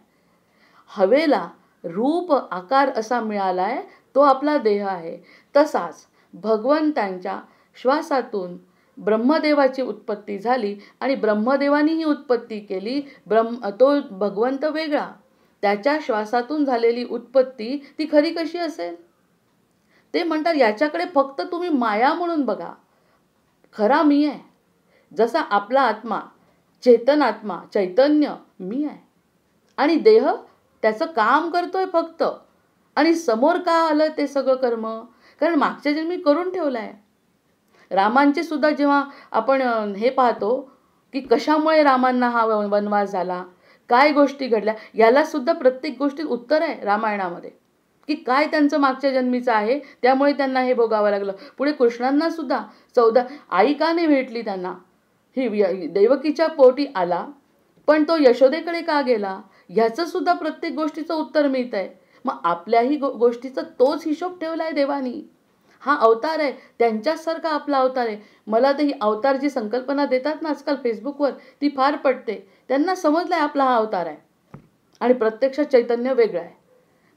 हवेला रूप आकार असा मिळालाय तो आपला देह आहे. तसाच भगवंतांच्या श्वासातून ब्रह्मदेवाची उत्पत्ती झाली आणि ब्रह्मदेवानी ही उत्पत्ती केली. तो भगवंत वेगळा, त्याच्या श्वासातून झालेली उत्पत्ती ती खरी कशी असेल. ते म्हणतात याच्याकडे फक्त तुम्ही माया म्हणून बघा, खरा मी आहे. जसा आपला आत्मा चेतनात्मा चैतन्य मी आहे आणि देह त्याचं काम करतोय फक्त. आणि समोर का आलं ते सगळं कर्म, कारण मागच्या जन्मी करून ठेवलं आहे. रामांचे सुद्धा जेव्हा आपण हे पाहतो की कशामुळे रामांना हा वनवास झाला, काय गोष्टी घडल्या, याला सुद्धा प्रत्येक गोष्टीत उत्तर आहे रामायणामध्ये की काय त्यांचं मागच्या जन्मीचं आहे, त्यामुळे त्यांना हे भोगावं लागलं. पुढे कृष्णांना सुद्धा 14 आई का नाही भेटली त्यांना, ही देवकीच्या पोटी आला पण तो यशोदेकडे का गेला, ह्याचं सुद्धा प्रत्येक गोष्टीचं उत्तर मिळत आहे. मग आपल्याही गोष्टीचा तोच हिशोब ठेवला आहे देवानी. हा अवतार आहे, त्यांच्यासारखा आपला अवतार आहे. मला तर ही अवतारची संकल्पना देतात ना आजकाल फेसबुकवर, ती फार पटते. त्यांना समजलं आहे आपला हा अवतार आहे आणि प्रत्यक्ष चैतन्य वेगळं आहे.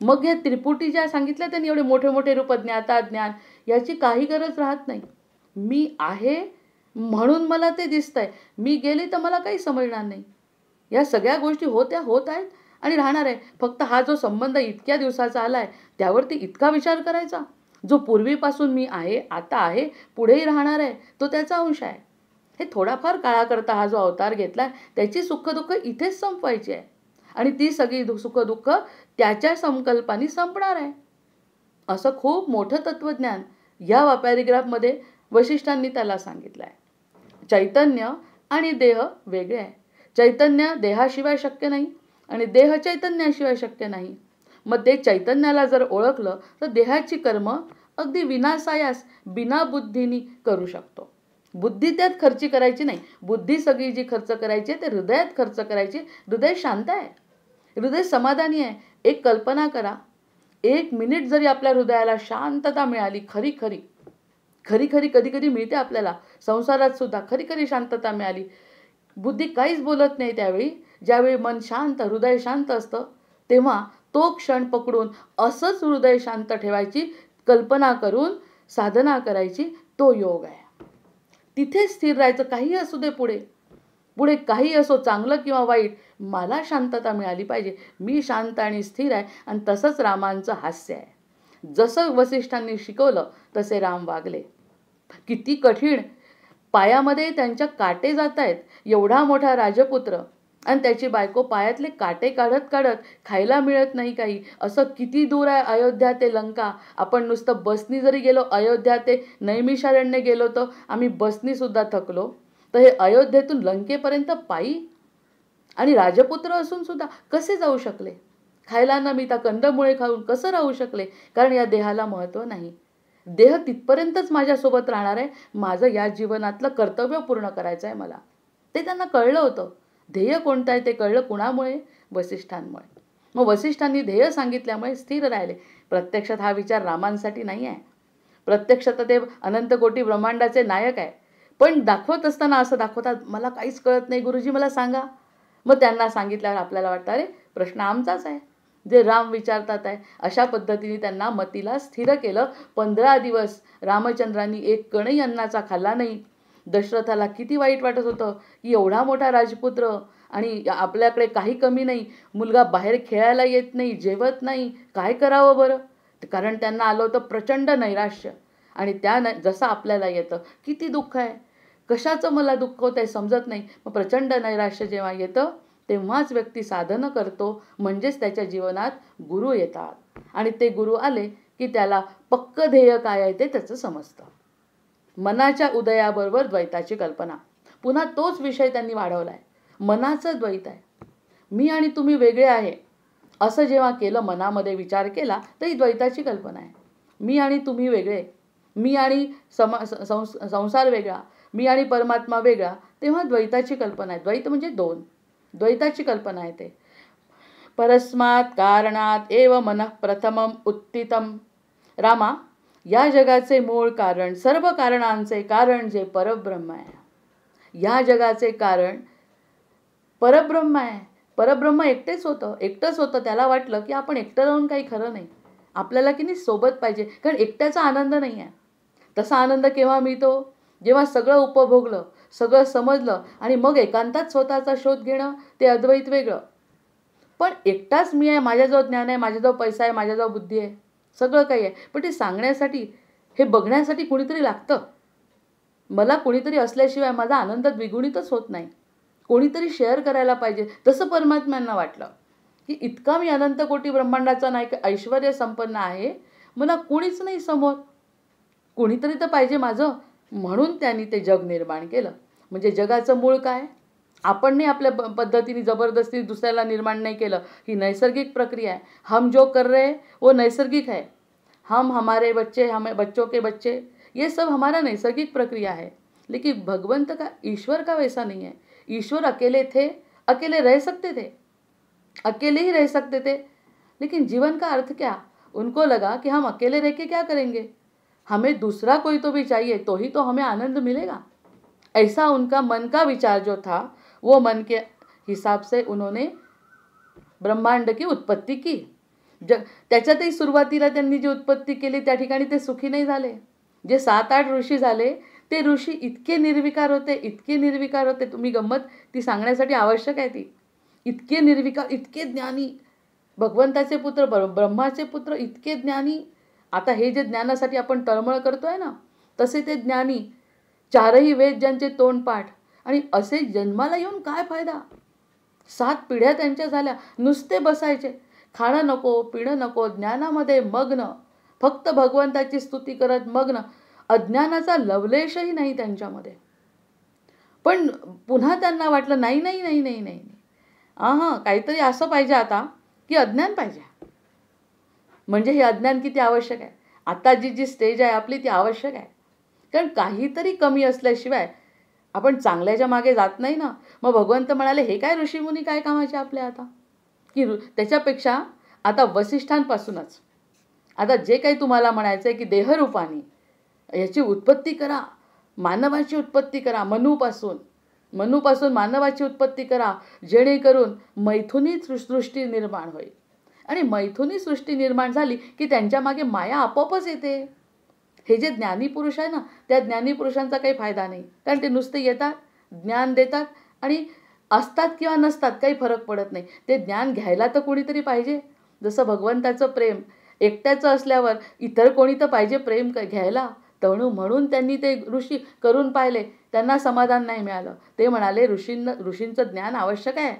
मग हे त्रिपुटी ज्या सांगितल्या त्यांनी एवढे मोठे मोठे रूप, ज्ञाता ज्ञान, याची काही गरज राहत नाही. मी आहे म्हणून मला ते दिसतंय, मी गेले तर मला काही समजणार नाही. या सगळ्या गोष्टी होत आहेत आणि राहणार आहे. फक्त हा जो संबंध इतक्या दिवसाचा आला आहे त्यावरती इतका विचार करायचा. जो पूर्वीपासून मी आहे, आता आहे, पुढेही राहणार आहे, तो त्याचा अंश आहे. हे थोडाफार काळाकरता हा जो अवतार घेतला त्याची सुखदुःख इथेच संपवायची आहे आणि ती सगळी सुखदुःख त्याच्या संकल्पाने संपणार आहे. असं खूप मोठं तत्वज्ञान या पॅरेग्राफमध्ये वशिष्ठांनी त्याला सांगितलं आहे. चैतन्य आणि देह वेगळे आहे. चैतन्य देहाशिवाय शक्य नाही आणि देह चैतन्याशिवाय शक्य नाही. मग ते चैतन्याला जर ओळखलं तर देहाची कर्म अगदी विनासायास बिना बुद्धीनी करू शकतो. बुद्धी त्यात खर्ची करायची नाही. बुद्धी सगळी जी खर्च करायची ते हृदयात खर्च करायची. हृदय शांत आहे, हृदय समाधानी आहे. एक कल्पना करा, 1 मिनिट जरी आपल्या हृदयाला शांतता मिळाली, खरी खरी कधी कधी मिळते आपल्याला संसारात सुद्धा, खरी शांतता मिळाली, बुद्धी काहीच बोलत नाही त्यावेळी, ज्यावेळी मन शांत, हृदय शांत असतं, तेव्हा तो क्षण पकडून असंच हृदय शांत ठेवायची कल्पना करून साधना करायची, तो योग आहे. तिथे स्थिर राहायचं, काही असू दे पुढे. पुढे काही असो, चांगलं किंवा वाईट, मला शांतता मिळाली पाहिजे. मी शांत आणि स्थिर आहे. आणि तसंच रामांचं हास्य आहे. जसं वसिष्ठांनी शिकवलं तसे राम वागले. किती कठीण, पायामध्ये त्यांच्या काटे जात आहेत. एवढा मोठा राजपुत्र आणि त्याची बायको पायातले काटे काढत काढत, खायला मिळत नाही काही. असं किती दूर आहे अयोध्या ते लंका. आपण नुसतं बसनी जरी गेलो, अयोध्या ते नैमिषारण्य गेलो तर आम्ही बसनीसुद्धा थकलो. तर हे अयोध्येतून लंकेपर्यंत पायी, आणि राजपुत्र असून सुद्धा कसे जाऊ शकले? खायला न मिळता कंदमुळे खाऊन कसं राहू शकले? कारण या देहाला महत्त्व नाही. देह तिथपर्यंतच माझ्यासोबत राहणार आहे. माझं या जीवनातलं कर्तव्य पूर्ण करायचं आहे मला. ते त्यांना कळलं होतं. ध्येय कोणतं आहे ते कळलं. कुणामुळे? वसिष्ठांमुळे. मग वसिष्ठांनी ध्येय सांगितल्यामुळे स्थिर राहिले. प्रत्यक्षात हा विचार रामांसाठी नाही आहे. प्रत्यक्षात ते अनंत कोटी ब्रह्मांडाचे नायक आहे. पण दाखवत असताना असं दाखवतात, मला काहीच कळत नाही गुरुजी, मला सांगा. मग त्यांना सांगितल्यावर आपल्याला वाटतं, अरे प्रश्न आमचाच आहे, जे राम विचारतात आहे. अशा पद्धतीने त्यांना मतीला स्थिर केलं. 15 दिवस रामचंद्रांनी एक कणही अन्नाचा खाल्ला नाही. दशरथाला किती वाईट वाटत होतं की एवढा मोठा राजपुत्र आणि आपल्याकडे काही कमी नाही, मुलगा बाहेर खेळायला येत नाही, जेवत नाही, काय करावं बरं? कारण त्यांना आलं होतं प्रचंड नैराश्य. आणि त्या जसं आपल्याला येतं, किती दुःख आहे, कशाचं मला दुःख होतं आहे समजत नाही. मग प्रचंड नैराश्य जेव्हा येतं तेव्हाच व्यक्ती साधनं करतो, म्हणजेच त्याच्या जीवनात गुरु येतात. आणि ते गुरु आले की त्याला पक्क ध्येय काय आहे ते त्याचं समजतं. मनाच्या उदयाबरोबर द्वैताची कल्पना. पुन्हा तोच विषय त्यांनी वाढवला आहे. मनाचं द्वैत आहे. मी आणि तुम्ही वेगळे आहे असं जेव्हा केलं, मनामध्ये विचार केला, तर ही द्वैताची कल्पना आहे. मी आणि तुम्ही वेगळे, मी आणि संसार वेगळा, मी आणि परमात्मा वेगळा, तेव्हा द्वैताची कल्पना आहे. द्वैत म्हणजे दोन, द्वैताची कल्पना आहे ते. परस्मात् कारणात एव मनः प्रथमम उत्थितम. रामा, या जगाचे मूळ कारण, सर्व कारणांचे कारण जे परब्रह्म आहे, या जगाचे कारण परब्रह्म आहे. परब्रह्म एकटेच होतं, एकटंच होतं. त्याला वाटलं की आपण एकटं राहून काही खरं नाही, आपल्याला की नाही सोबत पाहिजे, कारण एकट्याचा आनंद नाही आहे. तसा आनंद केव्हा मिळतो? जेव्हा सगळं उपभोगलं, सगळं समजलं आणि मग एकांतात स्वतःचा शोध घेणं, ते अद्वैत वेगळं. पण एकटाच मी आहे, माझ्याजवळ ज्ञान आहे, माझ्याजवळ पैसा आहे, माझ्याजवळ बुद्धी आहे, सगळं काही आहे, पण ते सांगण्यासाठी, हे बघण्यासाठी कुणीतरी लागतं. मला कुणीतरी असल्याशिवाय माझा आनंद द्विगुणितच होत नाही. कोणीतरी शेअर करायला पाहिजे. तसं परमात्म्यांना वाटलं की इतका मी अनंत कोटी ब्रह्मांडाचा नायक, ऐश्वर्य संपन्न आहे, मला कोणीच नाही समोर, कोणीतरी तर पाहिजे माझं. म्हणून त्यांनी ते जग निर्माण केलं. म्हणजे जगाचं मूळ काय? आपण नाही आपल्या पद्धतीने जबरदस्ती दुसऱ्याला निर्माण नाही केलं. ही नैसर्गिक प्रक्रिया आहे. हम जो कर रहे हैं वो नैसर्गिक है. हम हमारे बच्चे, हमें बच्चों के बच्चे, ये सब हमारा नैसर्गिक प्रक्रिया है. लेकिन भगवंत का, ईश्वर का वैसा नहीं है. ईश्वर अकेले थे, अकेले रह सकते थे, अकेले ही रह सकते थे, लेकिन जीवन का अर्थ क्या? उनको लगा कि हम अकेले रह के क्या करेंगे, हमें दूसरा कोई तो भी चाहिए, तो ही तो हमें आनंद मिलेगा. ऐसा उनका मन का विचार जो था, वो मन के हिसाब से उन्होंने ब्रह्मांड की उत्पत्ति की. त्याच्यातही सुरुवातीला त्यांनी जी उत्पत्ती केली त्या ठिकाणी ते सुखी नाही झाले. जे 7-8 ऋषी झाले, ते ऋषी इतके निर्विकार होते, इतके निर्विकार होते. तुम्ही गंमत ती सांगण्यासाठी आवश्यक आहे ती. इतके निर्विकार, इतके ज्ञानी, भगवंताचे पुत्र, ब्रह्माचे पुत्र, इतके ज्ञानी. आता हे जे ज्ञानासाठी आपण तळमळ करतोय ना, तसे ते ज्ञानी, 4ही वेद ज्यांचे तोंडपाठ, आणि असे जन्माला येऊन काय फायदा? 7 पिढ्या त्यांच्या झाल्या, नुसते बसायचे, खाणं नको, पिणं नको, ज्ञानामध्ये मग्न, फक्त भगवंताची स्तुती करत मग्न. अज्ञानाचा लवलेशही नाही त्यांच्यामध्ये. पण पुन्हा त्यांना वाटलं नाही नाही नाही नाही नाही काहीतरी असं पाहिजे आता की अज्ञान पाहिजे. म्हणजे हे अज्ञान किती आवश्यक आहे. आता जी स्टेज आहे आपली ती आवश्यक आहे. कारण काहीतरी कमी असल्याशिवाय आपण चांगल्याच्या मागे जात नाही ना. मग भगवंत म्हणाले, हे काय ऋषीमुनी काय कामाचे आपले आता, की त्याच्यापेक्षा आता वसिष्ठांपासूनच आता जे काही तुम्हाला म्हणायचं आहे की देहरूपाने याची उत्पत्ती करा, मानवाची उत्पत्ती करा, मनूपासून मानवाची उत्पत्ती करा, जेणेकरून मैथुनी सृष्टी निर्माण होईल. आणि मैथुनी सृष्टी निर्माण झाली की त्यांच्या मागे माया आपोआपच येते. हे जे ज्ञानी पुरुष आहे ना, त्या ज्ञानी पुरुषांचा काही फायदा नाही, कारण ते नुसते येतात, ज्ञान देतात आणि असतात किंवा नसतात काही फरक पडत नाही. ते ज्ञान घ्यायला तर कोणीतरी पाहिजे. जसं भगवंताचं प्रेम एकट्याचं असल्यावर इतर कोणी तर पाहिजे प्रेम घ्यायला. म्हणून त्यांनी ते ऋषी करून पाहिले, त्यांना समाधान नाही मिळालं. ते म्हणाले ऋषींचं ज्ञान आवश्यक आहे,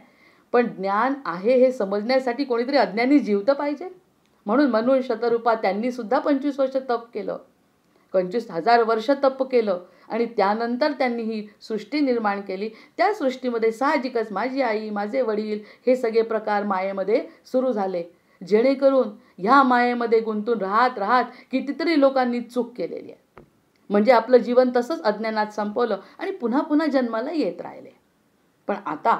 पण ज्ञान आहे हे समजण्यासाठी कोणीतरी अज्ञानी जीव तर पाहिजे. म्हणून मनु शतरूपा त्यांनी सुद्धा 25 वर्ष तप केलं, 25,000 वर्ष तप केलं आणि त्यानंतर त्यांनी ही सृष्टी निर्माण केली. त्या सृष्टीमध्ये साहजिकच माझी आई, माझे वडील हे सगळे प्रकार मायेमध्ये सुरू झाले, जेणेकरून ह्या मायेमध्ये गुंतून राहत राहत कितीतरी लोकांनी चूक केलेली आहे. म्हणजे आपलं जीवन तसंच अज्ञानात संपवलं आणि पुन्हा पुन्हा जन्माला येत राहिले. पण आता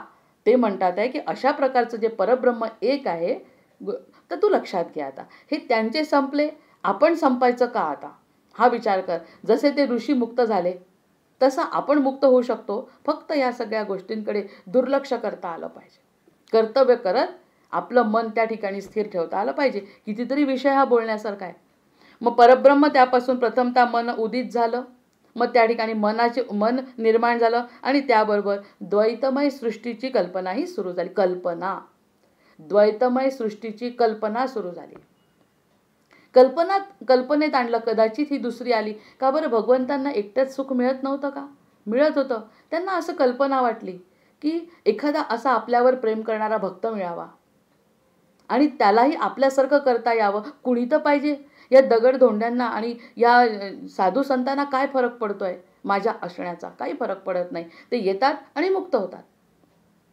ते म्हणतात आहे की अशा प्रकारचं जे परब्रह्म एक आहे, तर तू लक्षात घे. आता हे त्यांचे संपले, आपण संपायचं का आता हा विचार कर. जसे ते ऋषी मुक्त झाले तसं आपण मुक्त होऊ शकतो. फक्त या सगळ्या गोष्टींकडे दुर्लक्ष करता आलं पाहिजे. कर्तव्य करत आपलं मन त्या ठिकाणी स्थिर ठेवता आलं पाहिजे. कितीतरी विषय हा बोलण्यासारखा आहे. मग परब्रह्म त्यापासून प्रथमतः मन उदित झालं, मग त्या ठिकाणी मन निर्माण झालं आणि त्याबरोबर द्वैतमय सृष्टीची कल्पनाही सुरू झाली. द्वैतमय सृष्टीची कल्पना सुरू झाली. कल्पनेत आणलं. कदाचित ही दुसरी आली का बरं. भगवंतांना एकट्याच सुख मिळत नव्हतं का? मिळत होतं. त्यांना असं कल्पना वाटली की एखादा असा आपल्यावर प्रेम करणारा भक्त मिळावा आणि त्यालाही आपल्यासारखं करता यावं. कुणी तर पाहिजे. या दगडधोंड्यांना आणि या साधू संतांना काय फरक पडतोय माझ्या असण्याचा? काही फरक पडत नाही. ते येतात आणि मुक्त होतात.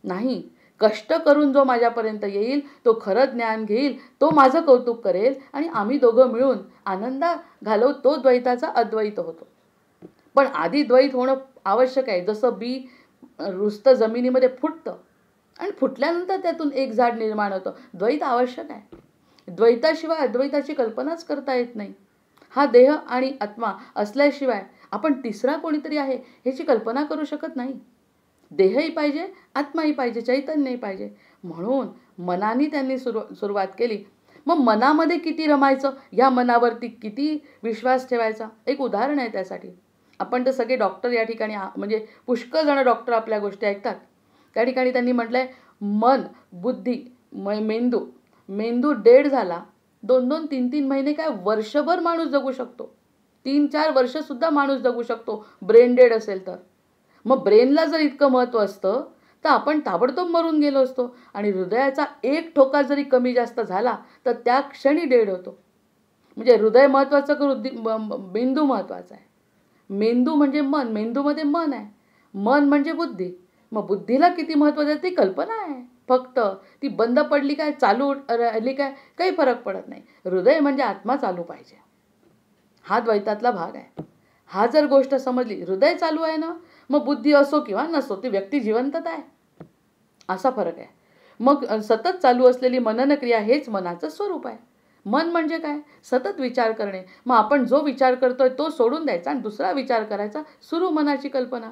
नाही, कष्ट करून जो माझ्यापर्यंत येईल, तो खरं ज्ञान घेईल, तो माझं कौतुक करेल आणि आम्ही दोघं मिळून आनंद घालवू. तो द्वैताचा अद्वैत होतो. पण आधी द्वैत होणं आवश्यक आहे. जसं बी रुजतं जमिनीमध्ये फुटतं आणि फुटल्यानंतर त्यातून एक झाड निर्माण होतं. द्वैत आवश्यक आहे. द्वैताशिवाय अद्वैताची कल्पनाच करता येत नाही. हा देह आणि आत्मा असल्याशिवाय आपण तिसरा कोणीतरी आहे ह्याची कल्पना करू शकत नाही. देहही पाहिजे, आत्माही पाहिजे, चैतन्यही पाहिजे. म्हणून मनाने त्यांनी सुरुवात केली. मग मनामध्ये किती रमायचं, या मनावरती किती विश्वास ठेवायचा, एक उदाहरण आहे त्यासाठी. आपण तर सगळे डॉक्टर या ठिकाणी म्हणजे पुष्कळ जण डॉक्टर आपल्या गोष्टी ऐकतात. त्या ठिकाणी त्यांनी म्हटलंय मन, बुद्धी, मेंदू डेड झाला, 2-2, 3-3 महिने काय वर्षभर माणूस जगू शकतो. 3-4 वर्षसुद्धा माणूस जगू शकतो ब्रेन डेड असेल तर. मग ब्रेनला जर इतकं महत्त्व असतं तर आपण ताबडतोब मरून गेलो असतो. आणि हृदयाचा एक ठोका जरी कमी जास्त झाला तर त्या क्षणी डेड होतो. म्हणजे हृदय महत्त्वाचं का मेंदू महत्त्वाचा आहे? मेंदू म्हणजे मन, मेंदूमध्ये मन आहे. मन म्हणजे बुद्धी. मग बुद्धीला किती महत्त्वाचं आहे ती कल्पना आहे. फक्त ती बंद पडली काय, चालू राहिली काय, काही फरक पडत नाही. हृदय म्हणजे आत्मा चालू पाहिजे. हा द्वैतातला भाग आहे. हा जर गोष्ट समजली, हृदय चालू आहे ना, मग बुद्धी असो किंवा नसो, ती व्यक्ती जिवंतच आहे. असा फरक आहे. मग सतत चालू असलेली मननक्रिया हेच मनाचं स्वरूप आहे. मन म्हणजे काय? सतत विचार करणे. मग आपण जो विचार करतोय तो सोडून द्यायचा आणि दुसरा विचार करायचा. सुरू मनाची कल्पना.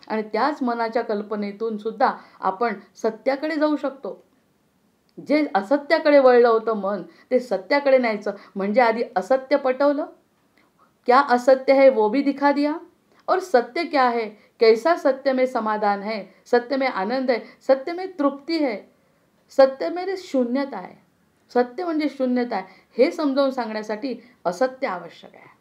आणि त्याच मनाच्या कल्पनेतून सुद्धा आपण सत्याकडे जाऊ शकतो. जे असत्याकडे वळलं होतं मन, ते सत्याकडे न्यायचं. म्हणजे आधी असत्य पटवलं, क्या असत्य है वो भी दिखा दिया, और सत्य क्या है, कैसा सत्य में समाधान है, सत्य में आनंद है, सत्य में तृप्ती है, सत्य में शून्यता आहे. सत्य म्हणजे शून्यता आहे हे समजावून सांगण्यासाठी असत्य आवश्यक आहे.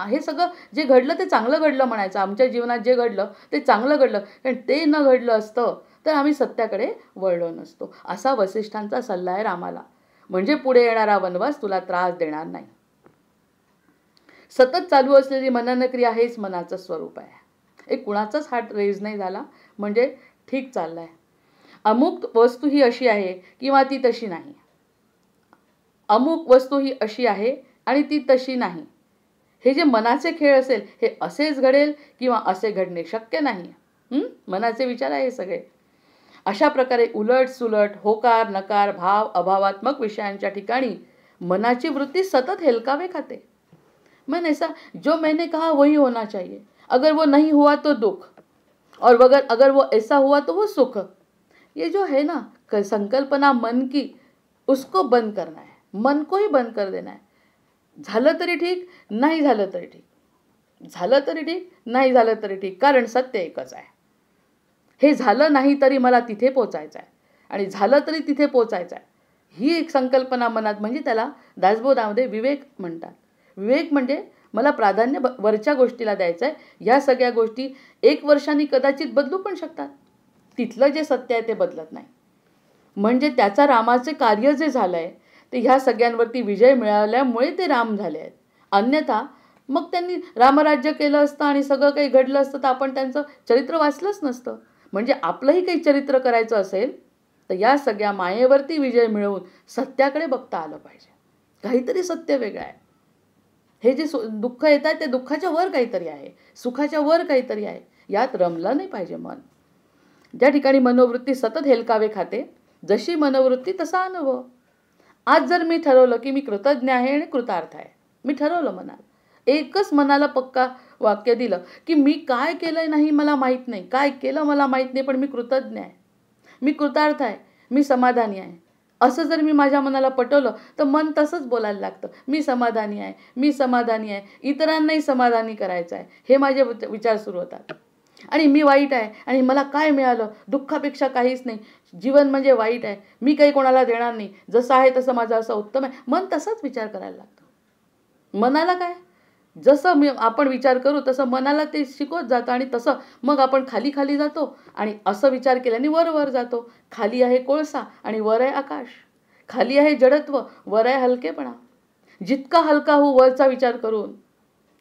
हे सगळं जे घडलं ते चांगलं घडलं म्हणायचं. आमच्या जीवनात जे घडलं ते चांगलं घडलं, कारण ते न घडलं असतं तर आम्ही सत्याकडे वळलो नसतो. असा वसिष्ठांचा सल्ला आहे रामाला. म्हणजे पुढे येणारा वनवास तुला त्रास देणार नाही. सतत चालू असलेली मननक्रिया हेच मनाचं स्वरूप आहे. एक कुणाचाच हात रेज नाही झाला म्हणजे ठीक चाललाय. अमुक वस्तू ही अशी आहे किंवा ती तशी नाही. अमुक वस्तू ही अशी आहे आणि ती तशी नाही. हे जे मनाचे खेळ असेल हे असेच घडेल किंवा असे घडणे शक्य नाही. मनाचे विचार आहे हे सगळे. अशा प्रकारे उलट सुलट, होकार नकार, भाव अभावात्मक विषयांच्या ठिकाणी मनाची वृत्ती सतत हेलकावे खाते. मैंने ऐसा जो मैंने कहा वही होना चाहिए, अगर वो नहीं हुआ तो दुख, और अगर वो ऐसा हुआ तो वो सुख. ये जो है ना संकल्पना मन की, उसको बंद करना है. मन को ही बंद कर देना है. झालं तरी ठीक, नाही झालं तरी ठीक. झालं तरी ठीक, नाही झालं तरी ठीक, कारण सत्य एकच आहे. हे झालं नाही तरी मला तिथे पोचायचं आहे आणि झालं तरी तिथे पोचायचं आहे, ही एक संकल्पना मनात, म्हणजे त्याला दासबोधामध्ये विवेक म्हणतात. विवेक म्हणजे मला प्राधान्य वरच्या गोष्टीला द्यायचं आहे. ह्या सगळ्या गोष्टी 1 वर्षांनी कदाचित बदलू पण शकतात. तिथलं जे सत्य आहे ते बदलत नाही. म्हणजे त्याचा रामाचे कार्य जे झालं आहे ते ह्या सगळ्यांवरती विजय मिळाल्यामुळे ते राम झाले आहेत. अन्यथा मग त्यांनी रामराज्य केलं असतं आणि सगळं काही घडलं असतं तर आपण त्यांचं चरित्र वाचलंच नसतं. म्हणजे आपलंही काही चरित्र करायचं असेल तर या सगळ्या मायेवरती विजय मिळवून सत्याकडे बघता आलं पाहिजे. काहीतरी सत्य वेगळं आहे. हे जे दुःख येत आहे ते दुःखाच्या वर काहीतरी आहे, सुखाच्या वर काहीतरी आहे. यात रमलं नाही पाहिजे मन. ज्या ठिकाणी मनोवृत्ती सतत हेलकावे खाते, जशी मनोवृत्ती तसा अनुभव. आज जर मी ठरवलं की मी कृतज्ञ आहे आणि कृतार्थ आहे, मी ठरवलं मनात, एकच मनाला पक्का वाक्य दिलं की मी काय केलं नाही मला माहीत नाही, काय केलं मला माहीत नाही, पण मी कृतज्ञ आहे, मी कृतार्थ आहे, मी समाधानी आहे, असं जर मी माझ्या मनाला पटवलं तर मन तसंच बोलायला लागतं. मी समाधानी आहे, मी समाधानी आहे, इतरांनाही समाधानी करायचं आहे, हे माझे विचार सुरू होतात. आणि मी वाईट आहे आणि मला काय मिळालं, दुःखापेक्षा काहीच नाही, जीवन म्हणजे वाईट आहे, मी काही कोणाला देणार नाही, जसं आहे तसं माझं असं उत्तम आहे, मन तसंच विचार करायला लागतं. मनाला काय, जसं आपण विचार करू तसं मनाला ते शिकवत जातं आणि तसं मग आपण खाली खाली जातो आणि असं विचार केल्याने वर वर जातो. खाली आहे कोळसा आणि वर आहे आकाश, खाली आहे जडत्व, वर आहे हलकेपणा. जितका हलका होऊ वरचा विचार करून,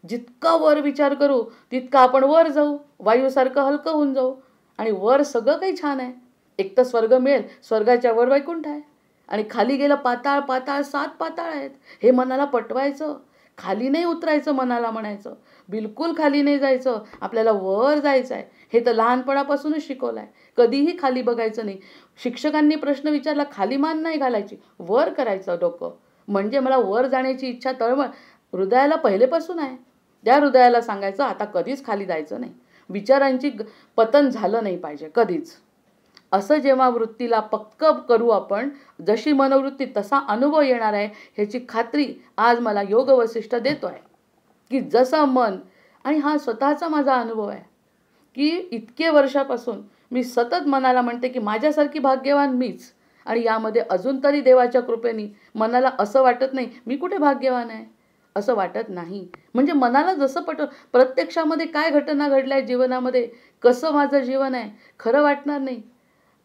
जितका वर विचार करू तितका आपण वर जाऊ, वायूसारखं हलकं होऊन जाऊ आणि वर सगळं काही छान आहे. एक तर स्वर्ग मिळेल, स्वर्गाच्या वर वैकुंठ आहे, आणि खाली गेलं पाताळ, पाताळ 7 पाताळ आहेत. हे मनाला पटवायचं, खाली नाही उतरायचं, मनाला म्हणायचं बिलकुल खाली नाही जायचं, आपल्याला वर जायचं आहे. हे तर लहानपणापासूनच शिकवलं आहे, कधीही खाली बघायचं नाही. शिक्षकांनी प्रश्न विचारला खाली मान नाही घालायची, वर करायचं डोकं. म्हणजे मला वर जाण्याची इच्छा तळमळ हृदयाला पहिलेपासून आहे. त्या हृदयाला सांगायचं आता कधीच खाली जायचं नाही, विचारांची पतन झालं नाही पाहिजे कधीच. असं जेव्हा वृत्तीला पक्क करू आपण, जशी मनोवृत्ती तसा अनुभव येणार आहे ह्याची खात्री आज मला योग वसिष्ठ देतो आहे. की जसं मन, आणि हा स्वतःचा माझा अनुभव आहे की इतके वर्षापासून मी सतत मनाला म्हणते की माझ्यासारखी भाग्यवान मीच, आणि यामध्ये अजून तरी देवाच्या कृपेने मनाला असं वाटत नाही मी कुठे भाग्यवान आहे, असं वाटत नाही. म्हणजे मनाला जसं प्रत्यक्षामध्ये काय घटना घडल्या जीवनामध्ये, कसं माझं जीवन आहे खरं वाटणार नाही,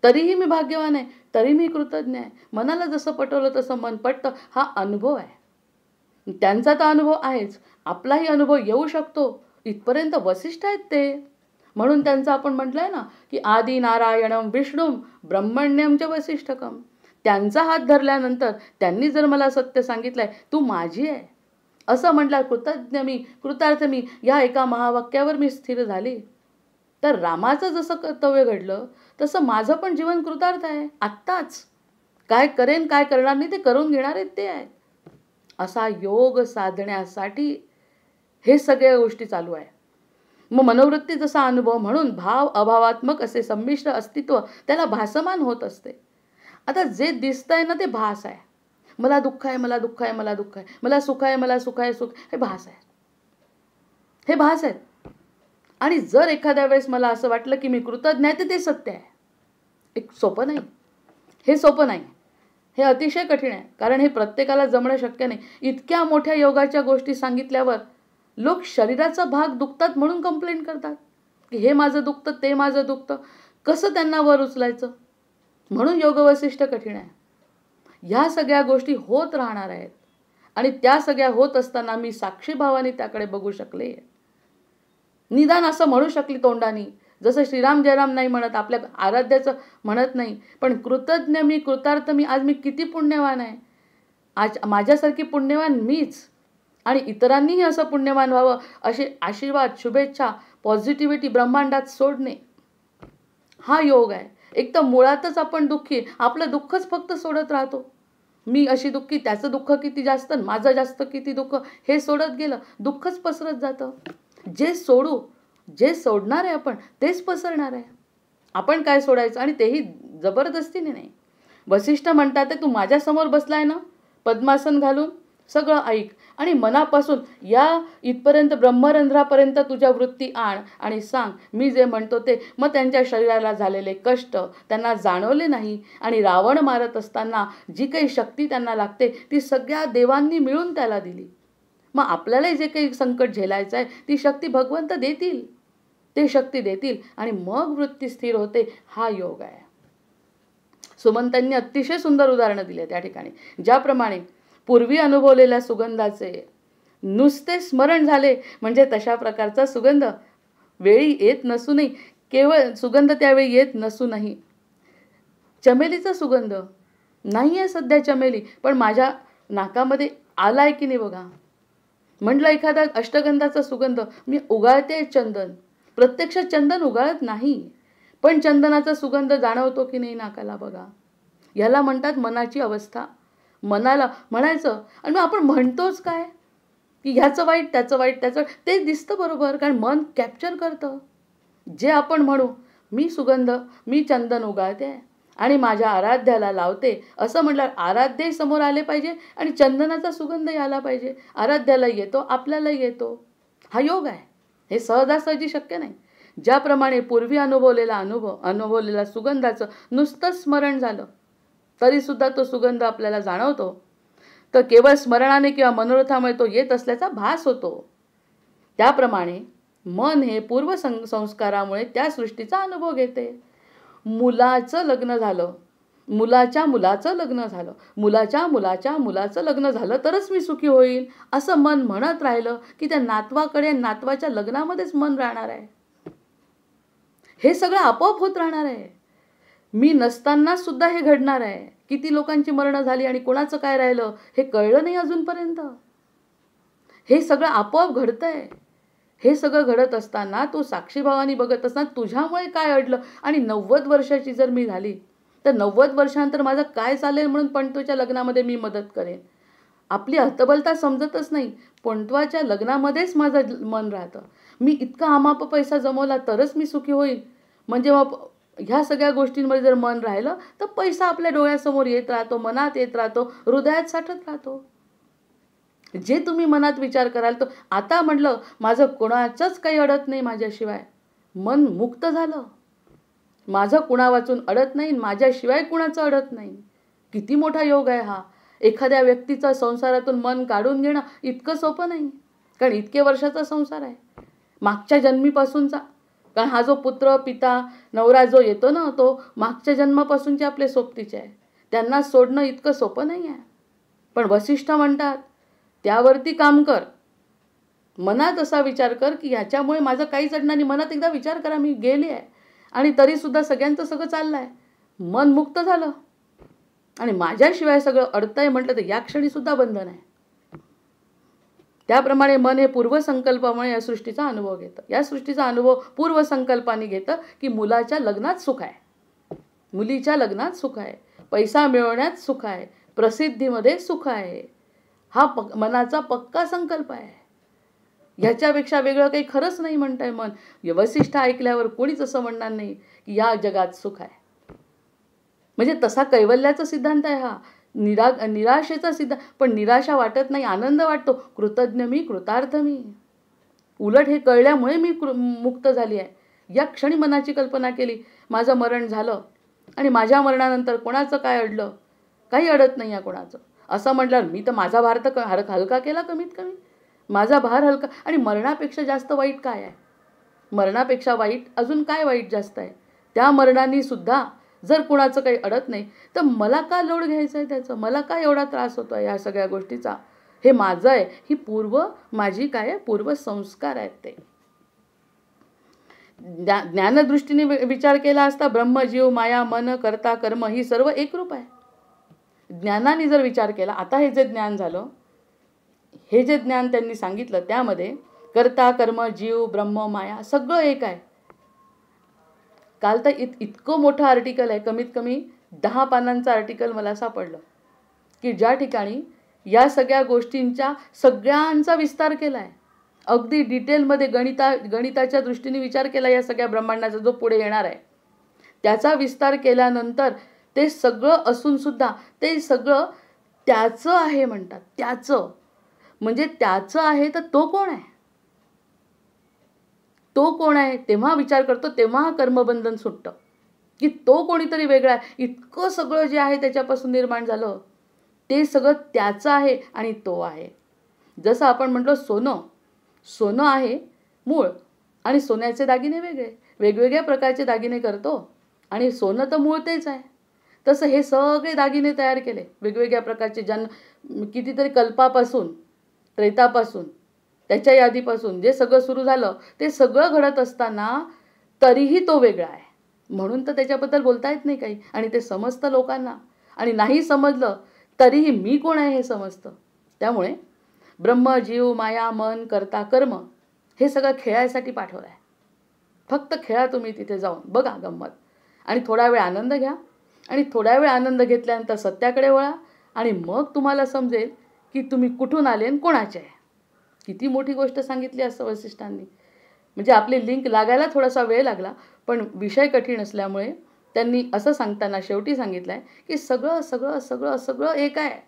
तरीही मी भाग्यवान आहे, तरी मी कृतज्ञ आहे. मनाला जसं पटवलं तसं मन पटतं. हा अनुभव आहे, त्यांचा तर अनुभव आहेच, आपलाही अनुभव येऊ शकतो इथपर्यंत वसिष्ठ आहेत ते. म्हणून त्यांचं आपण म्हटलंय ना की आदि नारायणम विष्णुम ब्रह्मण्यम च वसिष्ठकम. त्यांचा हात धरल्यानंतर त्यांनी जर मला सत्य सांगितलंय तू माझी आहे असं म्हटलं, कृतज्ञ मी, कृतार्थ मी, या एका महावाक्यावर मी स्थिर झाली. तर रामाचं जसं कर्तव्य घडलं तसं माझं पण जीवन कृतार्थ आहे. आत्ताच काय करेन काय करणार नाही ते करून घेणार आहेत ते आहे. असा योग साधण्यासाठी हे सगळ्या गोष्टी चालू आहे. मग मनोवृत्ती जसा अनुभव, म्हणून भाव अभावात्मक असे संमिश्र अस्तित्व त्याला भासमान होत असते. आता जे दिसतंय ना ते भास आहे. मला दुःख आहे, मला दुःख आहे, मला दुःख आहे, मला सुख आहे, मला सुख आहे, सुख, हे भास आहे, हे भास आहेत. आणि जर एखाद्या वेळेस मला असं वाटलं की मी कृतज्ञ आहे तर ते सत्य आहे. एक सोपं नाही, हे सोपं नाही, हे अतिशय कठीण आहे, कारण हे प्रत्येकाला जमणं शक्य नाही. इतक्या मोठ्या योगाच्या गोष्टी सांगितल्यावर लोक शरीराचा भाग दुखतात म्हणून कंप्लेंट करतात की हे माझं दुखतं, ते माझं दुखतं, कसं त्यांना वर उचलायचं. म्हणून योग वसिष्ठ कठीण आहे. ह्या सगळ्या गोष्टी होत राहणार आहेत आणि त्या सगळ्या होत असताना मी साक्षीभावाने त्याकडे बघू शकले, निदान असं म्हणू शकली तोंडानी, जसं श्रीराम जयराम नाही म्हणत, आपल्या आराध्याचं म्हणत नाही, पण कृतज्ञ मी, कृतार्थ मी, आज मी किती पुण्यवान आहे, आज माझ्यासारखी पुण्यवान मीच, आणि इतरांनीही असं पुण्यवान व्हावं असे आशीर्वाद, शुभेच्छा, पॉझिटिव्हिटी ब्रह्मांडात सोडणे, हा योग आहे. एक तर मुळातच आपण दुःखी, आपलं दुःखच फक्त सोडत राहतो. मी अशी दुःखी, त्याचं दुःख किती जास्त, माझं जास्त किती दुःख, हे सोडत गेलं दुःखच पसरत जातं. जे सोडू, जे सोडणार आहे आपण तेच पसरणार आहे. आपण काय सोडायचं, आणि तेही जबरदस्तीने नाही. वसिष्ठ म्हणतात तू माझ्यासमोर बसलाय ना पद्मासन घालून, सगळं ऐक आणि मनापासून या इथपर्यंत ब्रह्मरंध्रापर्यंत तुझ्या वृत्ती आण आणि सांग मी जे म्हणतो ते. मग त्यांच्या शरीराला झालेले कष्ट त्यांना जाणवले नाही आणि रावण मारत असताना जी काही शक्ती त्यांना लागते ती सगळ्या देवांनी मिळून त्याला दिली. मग आपल्यालाही जे काही संकट झेलायचं आहे ती शक्ती भगवंत देतील, ते शक्ती देतील आणि मग वृत्ती स्थिर होते. हा योग आहे. सुमंतांनी अतिशय सुंदर उदाहरणं दिली त्या ठिकाणी. ज्याप्रमाणे पूर्वी अनुभवलेल्या सुगंधाचे नुसते स्मरण झाले म्हणजे तशा प्रकारचा सुगंध वेळी येत नसूनही, केवळ सुगंध त्यावेळी येत नसूनही, चमेलीचा सुगंध नाही आहे सध्या चमेली, पण माझ्या नाकामध्ये आलाय की नाही बघा. म्हटलं एखादा अष्टगंधाचा सुगंध मी उगाळते चंदन, प्रत्यक्षात चंदन उगाळत नाही, पण चंदनाचा सुगंध जाणवतो की नाही नाकाला बघा. याला म्हणतात मनाची अवस्था. मनाला म्हणायचं आणि मग आपण म्हणतोच काय की ह्याचं वाईट त्याचं वाईट त्याचं, ते दिसतं बरोबर, कारण मन कॅप्चर करतं. जे आपण म्हणू मी सुगंध मी चंदन उगाळते आणि माझ्या आराध्याला लावते असं म्हटल्यावर आराध्य समोर आले पाहिजे आणि चंदनाचा सुगंध यायला पाहिजे. आराध्याला येतो आपल्यालाही येतो. हा योग आहे. हे सहजासहजी शक्य नाही. ज्याप्रमाणे पूर्वी अनुभवलेला सुगंधाचं नुसतं स्मरण झालं तरीसुद्धा तो सुगंध आपल्याला जाणवतो, तर केवळ स्मरणाने किंवा मनोरथामुळे तो येत असल्याचा भास होतो. त्याप्रमाणे मन हे पूर्वसंस्कारामुळे त्या सृष्टीचा अनुभव घेते. मुलाचं लग्न झालं, मुलाच्या मुलाचं लग्न झालं, मुलाच्या मुलाच्या मुलाचं लग्न झालं तरच मी सुखी होईल असं मन म्हणत राहिलं की त्या नातवाकडे नातवाच्या लग्नामध्येच मन राहणार आहे. हे सगळं आपोआप होत राहणार आहे. मी नसताना सुद्धा हे घडणार आहे. किती लोकांची मरणं झाली आणि कोणाचं काय राहिलं हे कळलं नाही अजूनपर्यंत. हे सगळं आपोआप घडतंय. हे सगळं घडत असताना तू साक्षीभावानी बघत असताना तुझ्यामुळे काय अडलं आणि 90 वर्षाची जर मी झाली तर 90 वर्षानंतर माझं काय चालेल म्हणून पणतूच्या लग्नामध्ये मी मदत करेन. आपली हतबलता समजतच नाही. पणतवाच्या लग्नामध्येच माझं मन राहतं. मी इतका अमाप पैसा जमवला तरच मी सुखी होईल. म्हणजे मग ह्या सगळ्या गोष्टींमध्ये जर मन राहिलं तर पैसा आपल्या डोळ्यासमोर येत राहतो, मनात येत राहतो, हृदयात साठत राहतो. जे तुम्ही मनात विचार कराल तर आता म्हटलं माझं कोणाचंच काही अडत नाही माझ्याशिवाय, मन मुक्त झालं. माझं कुणा वाचून अडत नाही, माझ्याशिवाय कुणाचं अडत नाही. किती मोठा योग आहे हा. एखाद्या व्यक्तीचं संसारातून मन काढून घेणं इतकं सोपं नाही, कारण इतके वर्षाचा संसार आहे मागच्या जन्मीपासूनचा. कारण हा जो पुत्र पिता नवरा जो येतो ना तो मागच्या जन्मापासूनचे आपले सोबतीचे आहे. त्यांना सोडणं इतकं सोपं नाही आहे. पण वसिष्ठ म्हणतात त्यावरती काम कर. मनात असा विचार कर की ह्याच्यामुळे माझं काहीच अडणार नाही. मनात एकदा विचार करा मी गेली आहे आणि तरीसुद्धा सगळ्यांचं सगळं चाललं आहे, मन मुक्त झालं आणि माझ्याशिवाय सगळं अडतंय म्हटलं तर या क्षणीसुद्धा बंधन आहे. त्याप्रमाणे मन हे पूर्वसंकल्पामुळे या सृष्टीचा अनुभव घेतं. या सृष्टीचा अनुभव पूर्वसंकल्पाने घेतं की मुलाच्या लग्नात सुख आहे, मुलीच्या लग्नात सुख आहे, पैसा मिळवण्यात सुख आहे, प्रसिद्धीमध्ये सुख आहे. हा मनाचा पक्का संकल्प आहे. ह्याच्यापेक्षा वेगळं काही खरंच नाही म्हणताय मन. वसिष्ठ ऐकल्यावर कोणीच असं म्हणणार नाही की या जगात सुख आहे. म्हणजे तसा कैवल्याचा सिद्धांत आहे हा. निराशेचा सिद्धांत. पण निराशा वाटत नाही, आनंद वाटतो. कृतज्ञ मी, कृतार्थ मी. उलट हे कळल्यामुळे मी मुक्त झाली आहे. या क्षणी मनाची कल्पना केली माझं मरण झालं आणि माझ्या मरणानंतर कोणाचं काय अडलं, काही अडत नाही आहे कोणाचं. असं म्हटल्यावर मी तर माझा भार तर हलका केला कमीत कमी. माझा भार हलका. आणि मरणापेक्षा जास्त वाईट काय आहे? मरणापेक्षा वाईट अजून काय वाईट जास्त आहे? त्या मरणाने सुद्धा जर कुणाचं काही अडत नाही तर मला का लोड घ्यायचं आहे त्याचं? मला का एवढा त्रास होतो आहे या सगळ्या गोष्टीचा? हे माझं आहे. ही माझी काय आहे? पूर्वसंस्कार आहेत ते. ज्ञानदृष्टीने विचार केला असता ब्रह्म जीव माया मन कर्ता कर्म ही सर्व एकरूप आहे. ज्ञानाने जर विचार केला, आता हे जे ज्ञान झालं, हे जे ज्ञान त्यांनी सांगितलं त्यामध्ये कर्ता कर्म जीव ब्रह्म माया सगळं एक आहे. काल तर इतकं मोठं आर्टिकल आहे, कमीत कमी 10 पानांचं आर्टिकल मला सापडलं की ज्या ठिकाणी या सगळ्या गोष्टींचा सगळ्यांचा विस्तार केला आहे. अगदी डिटेलमध्ये गणिताच्या दृष्टीने विचार केला या सगळ्या ब्रह्मांडाचा जो पुढे येणार आहे त्याचा विस्तार केल्यानंतर ते सगळं असून सुद्धा ते सगळं त्याचं आहे म्हणतात. त्याचं म्हणजे त्याचं आहे तर तो कोण आहे? तो कोण आहे तेव्हा विचार करतो, तेव्हा हा कर्मबंधन सुटतं की तो कोणीतरी वेगळा आहे. इतकं सगळं जे आहे त्याच्यापासून निर्माण झालं ते सगळं त्याचं आहे आणि तो आहे. जसं आपण म्हटलं सोनं आहे मूळ आणि सोन्याचे दागिने वेगळे, वेगवेगळ्या प्रकारचे दागिने करतो आणि सोनं तर मूळ तेच आहे. तसं हे सगळे दागिने तयार केले वेगवेगळ्या प्रकारचे, कितीतरी कल्पापासून, त्रेतापासून, त्याच्या यादीपासून जे सगळं सुरू झालं ते सगळं घडत असताना तरीही तो वेगळा आहे. म्हणून तर त्याच्याबद्दल बोलता येत नाही काही, आणि ते समजतं लोकांना. आणि नाही समजलं तरीही मी कोण आहे हे समजतं. त्यामुळे ब्रह्म, जीव, माया, मन, कर्ता, कर्म हे सगळं खेळायसाठी पाठवलं आहे. फक्त खेळा तुम्ही तिथे जाऊन, बघा गंमत, आणि थोडा वेळ आनंद घ्या. आणि थोड्या वेळ आनंद घेतल्यानंतर सत्याकडे वळा आणि मग तुम्हाला समजेल की तुम्ही कुठून आले आणि कोणाचे आहे. किती मोठी गोष्ट सांगितली असं वसिष्ठांनी. म्हणजे आपली लिंक लागायला थोडासा वेळ लागला, पण विषय कठीण असल्यामुळे त्यांनी असं सांगताना शेवटी सांगितलं आहे की सगळं सगळं सगळं सगळं एक आहे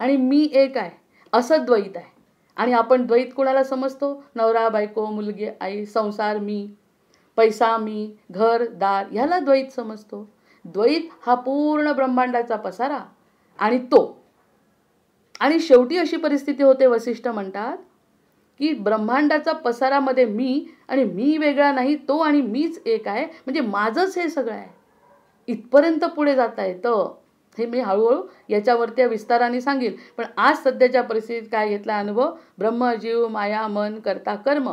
आणि मी एक आहे, असं द्वैत आहे. आणि आपण द्वैत कोणाला समजतो? नवरा, बायको, मुलगी, आई, संसार मी, पैसा मी, घर, दार, ह्याला द्वैत समजतो. द्वैत हा पूर्ण ब्रह्मांडाचा पसारा आणि तो. आणि शेवटी अशी परिस्थिती होते, वसिष्ठ म्हणतात की ब्रह्मांडाचा पसारामध्ये मी, आणि मी वेगळा नाही, तो आणि मीच एक आहे, म्हणजे माझंच हे सगळं आहे. इथपर्यंत पुढे जाता येतं. हे मी हळूहळू याच्यावरती विस्ताराने सांगेल. पण आज सध्याच्या परिस्थितीत काय घेतला अनुभव? ब्रह्म, जीव, माया, मन, कर्ता, कर्म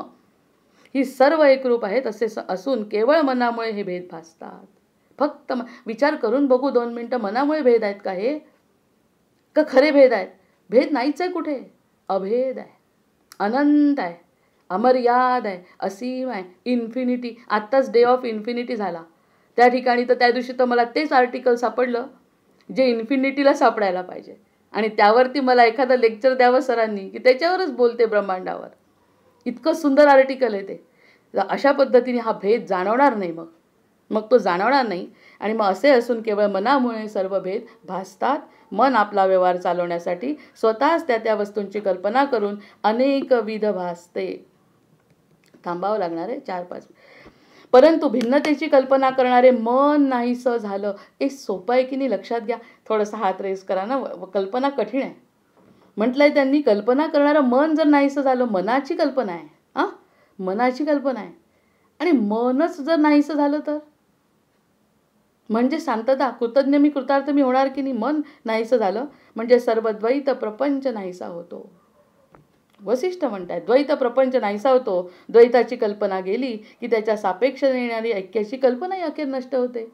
ही सर्व एकरूप आहेत असे असून केवळ मनामुळे हे भेद भासतात. फक्त विचार करून बघू 2 मिनिटं, मनामुळे भेद आहेत का हे? का खरे भेद आहेत? भेद नाहीच आहे कुठे. अभेद आहे, अनंत आहे, अमर्याद आहे, असीम आहे, इन्फिनिटी. आत्ताच डे ऑफ इन्फिनिटी झाला त्या ठिकाणी, तर त्या दिवशी तर मला तेच आर्टिकल सापडलं जे इन्फिनिटीला सापडायला पाहिजे. आणि त्यावरती मला एखादं लेक्चर द्यावं सरांनी की त्याच्यावरच बोलते ब्रह्मांडावर. इतकं सुंदर आर्टिकल आहे ते. अशा पद्धतीने हा भेद जाणवणार नाही, मग तो जाणवणार नाही. आणि मग असे असून केवळ मनामुळे सर्व भेद भासतात. मन आपला व्यवहार चालवण्यासाठी स्वतःच त्या वस्तूंची कल्पना करून अनेकविध भासते. थांबावं लागणार आहे 4-5. परंतु भिन्नतेची कल्पना करणारे मन नाहीसं झालं. सोपं आहे की नाही? लक्षात घ्या. थोडंसं हात रेस करा ना. कल्पना कठीण आहे. म्हटलंय त्यांनी, कल्पना करणारं मन जर नाहीसं झालं, मनाची कल्पना आहे, मनाची कल्पना आहे, आणि मनच जर नाहीसं झालं तर म्हणजे शांतता, कृतज्ञ मी, कृतार्थ मी होणार की नाही? मन नाहीसं झालं म्हणजे सर्व द्वैत प्रपंच नाहीसा होतो. वसिष्ठ म्हणतात द्वैत प्रपंच नाहीसा होतो. द्वैताची कल्पना गेली की त्याच्या सापेक्ष येणारी ऐक्याची कल्पनाही अखेर नष्ट होते.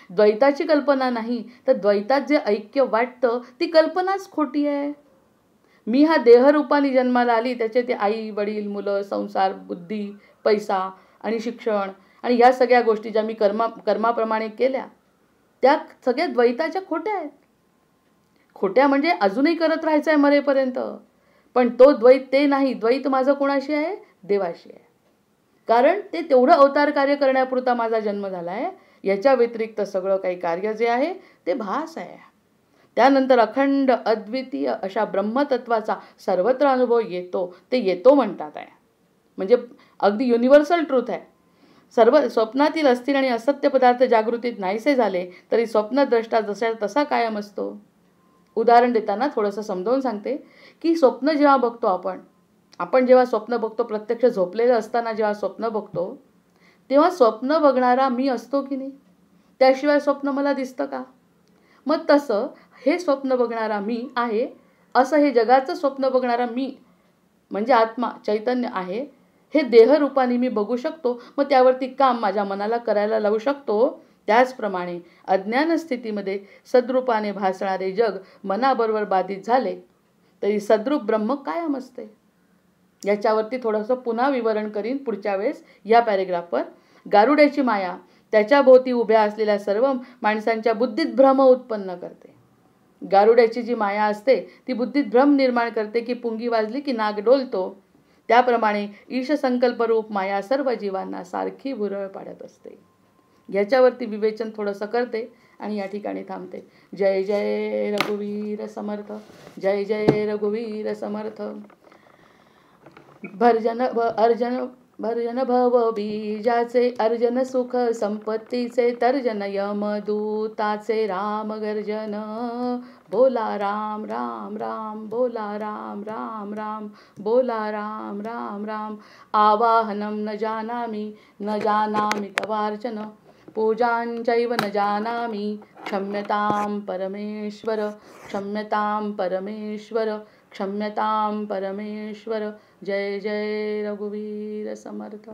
द्वैताची कल्पना नाही तर द्वैतात जे ऐक्य वाटतं ती कल्पनाच खोटी आहे. मी हा देहरूपाने जन्माला आली, त्याचे ते आई, वडील, मुलं, संसार, बुद्धी, पैसा आणि शिक्षण आणि या सगळ्या गोष्टी ज्या मी कर्माप्रमाणे केल्या त्या सगळ्या द्वैताच्या खोट्या आहेत. खोट्या म्हणजे अजूनही करत राहायचं आहे मरेपर्यंत. पण तो द्वैत ते नाही. द्वैत माझं कोणाशी आहे? देवाशी आहे. कारण ते तेवढं अवतार कार्य करण्यापुरता माझा जन्म झाला आहे. याच्या व्यतिरिक्त सगळं काही कार्य जे आहे ते भास आहे. त्यानंतर अखंड अद्वितीय अशा ब्रह्मतत्वाचा सर्वत्र अनुभव येतो. ते येतो म्हणतात आहे म्हणजे अगदी युनिव्हर्सल ट्रूथ आहे. सर्व स्वप्नातील अस्थिर आणि असत्य पदार्थ जागृतीत नाहीसे झाले तरी स्वप्नद्रष्टा जसा तसा कायम असतो. उदाहरण देताना थोडंसं समजावून सांगते की स्वप्न जेव्हा बघतो आपण जेव्हा स्वप्न बघतो, प्रत्यक्ष झोपलेलं असताना जेव्हा स्वप्न बघतो तेव्हा स्वप्न बघणारा मी असतो की नाही? त्याशिवाय स्वप्न मला दिसतं का? मग तसं हे स्वप्न बघणारा मी आहे असं हे जगाचं स्वप्न बघणारा मी म्हणजे आत्मा, चैतन्य आहे हे देहरूपाने मी बघू शकतो. मग त्यावरती काम माझ्या मनाला करायला लावू शकतो. त्याचप्रमाणे अज्ञान स्थितीमध्ये सद्रूपाने भासणारे जग मनाबरोबर बाधित झाले तरी सद्रूप ब्रह्म कायम असते. याच्यावरती थोडंसं पुन्हा विवरण करीन पुढच्या वेळेस या पॅरेग्राफवर. गारुड्याची माया त्याच्या भोवती उभ्या असलेल्या सर्व माणसांच्या बुद्धीत भ्रम उत्पन्न करते. गारुड्याची जी माया असते ती बुद्धीत भ्रम निर्माण करते की पुंगी वाजली की नाग डोलतो. त्याप्रमाणे ईशसंकल्परूप माया सर्व जीवांना सारखी भुरळ पाडत असते. याच्यावरती विवेचन थोडंसं करते आणि या ठिकाणी थांबते. जय जय रघुवीर समर्थ. जय जय रघुवीर समर्थ. भर्जन भव बीजाचे, अर्जन सुख संपत्तीचे, तर्जन यमदूताचे, राम गर्जन बोला राम राम राम, बोला राम राम राम, बोला राम राम राम. आवाहनं न जानामि तवार्चन, पूजांचैव न जानामि, क्षम्यतां परमेश्वर, क्षम्यतां परमेश्वर, क्षम्यतां परमेश्वर. जय जय रघुवीर समर्थ.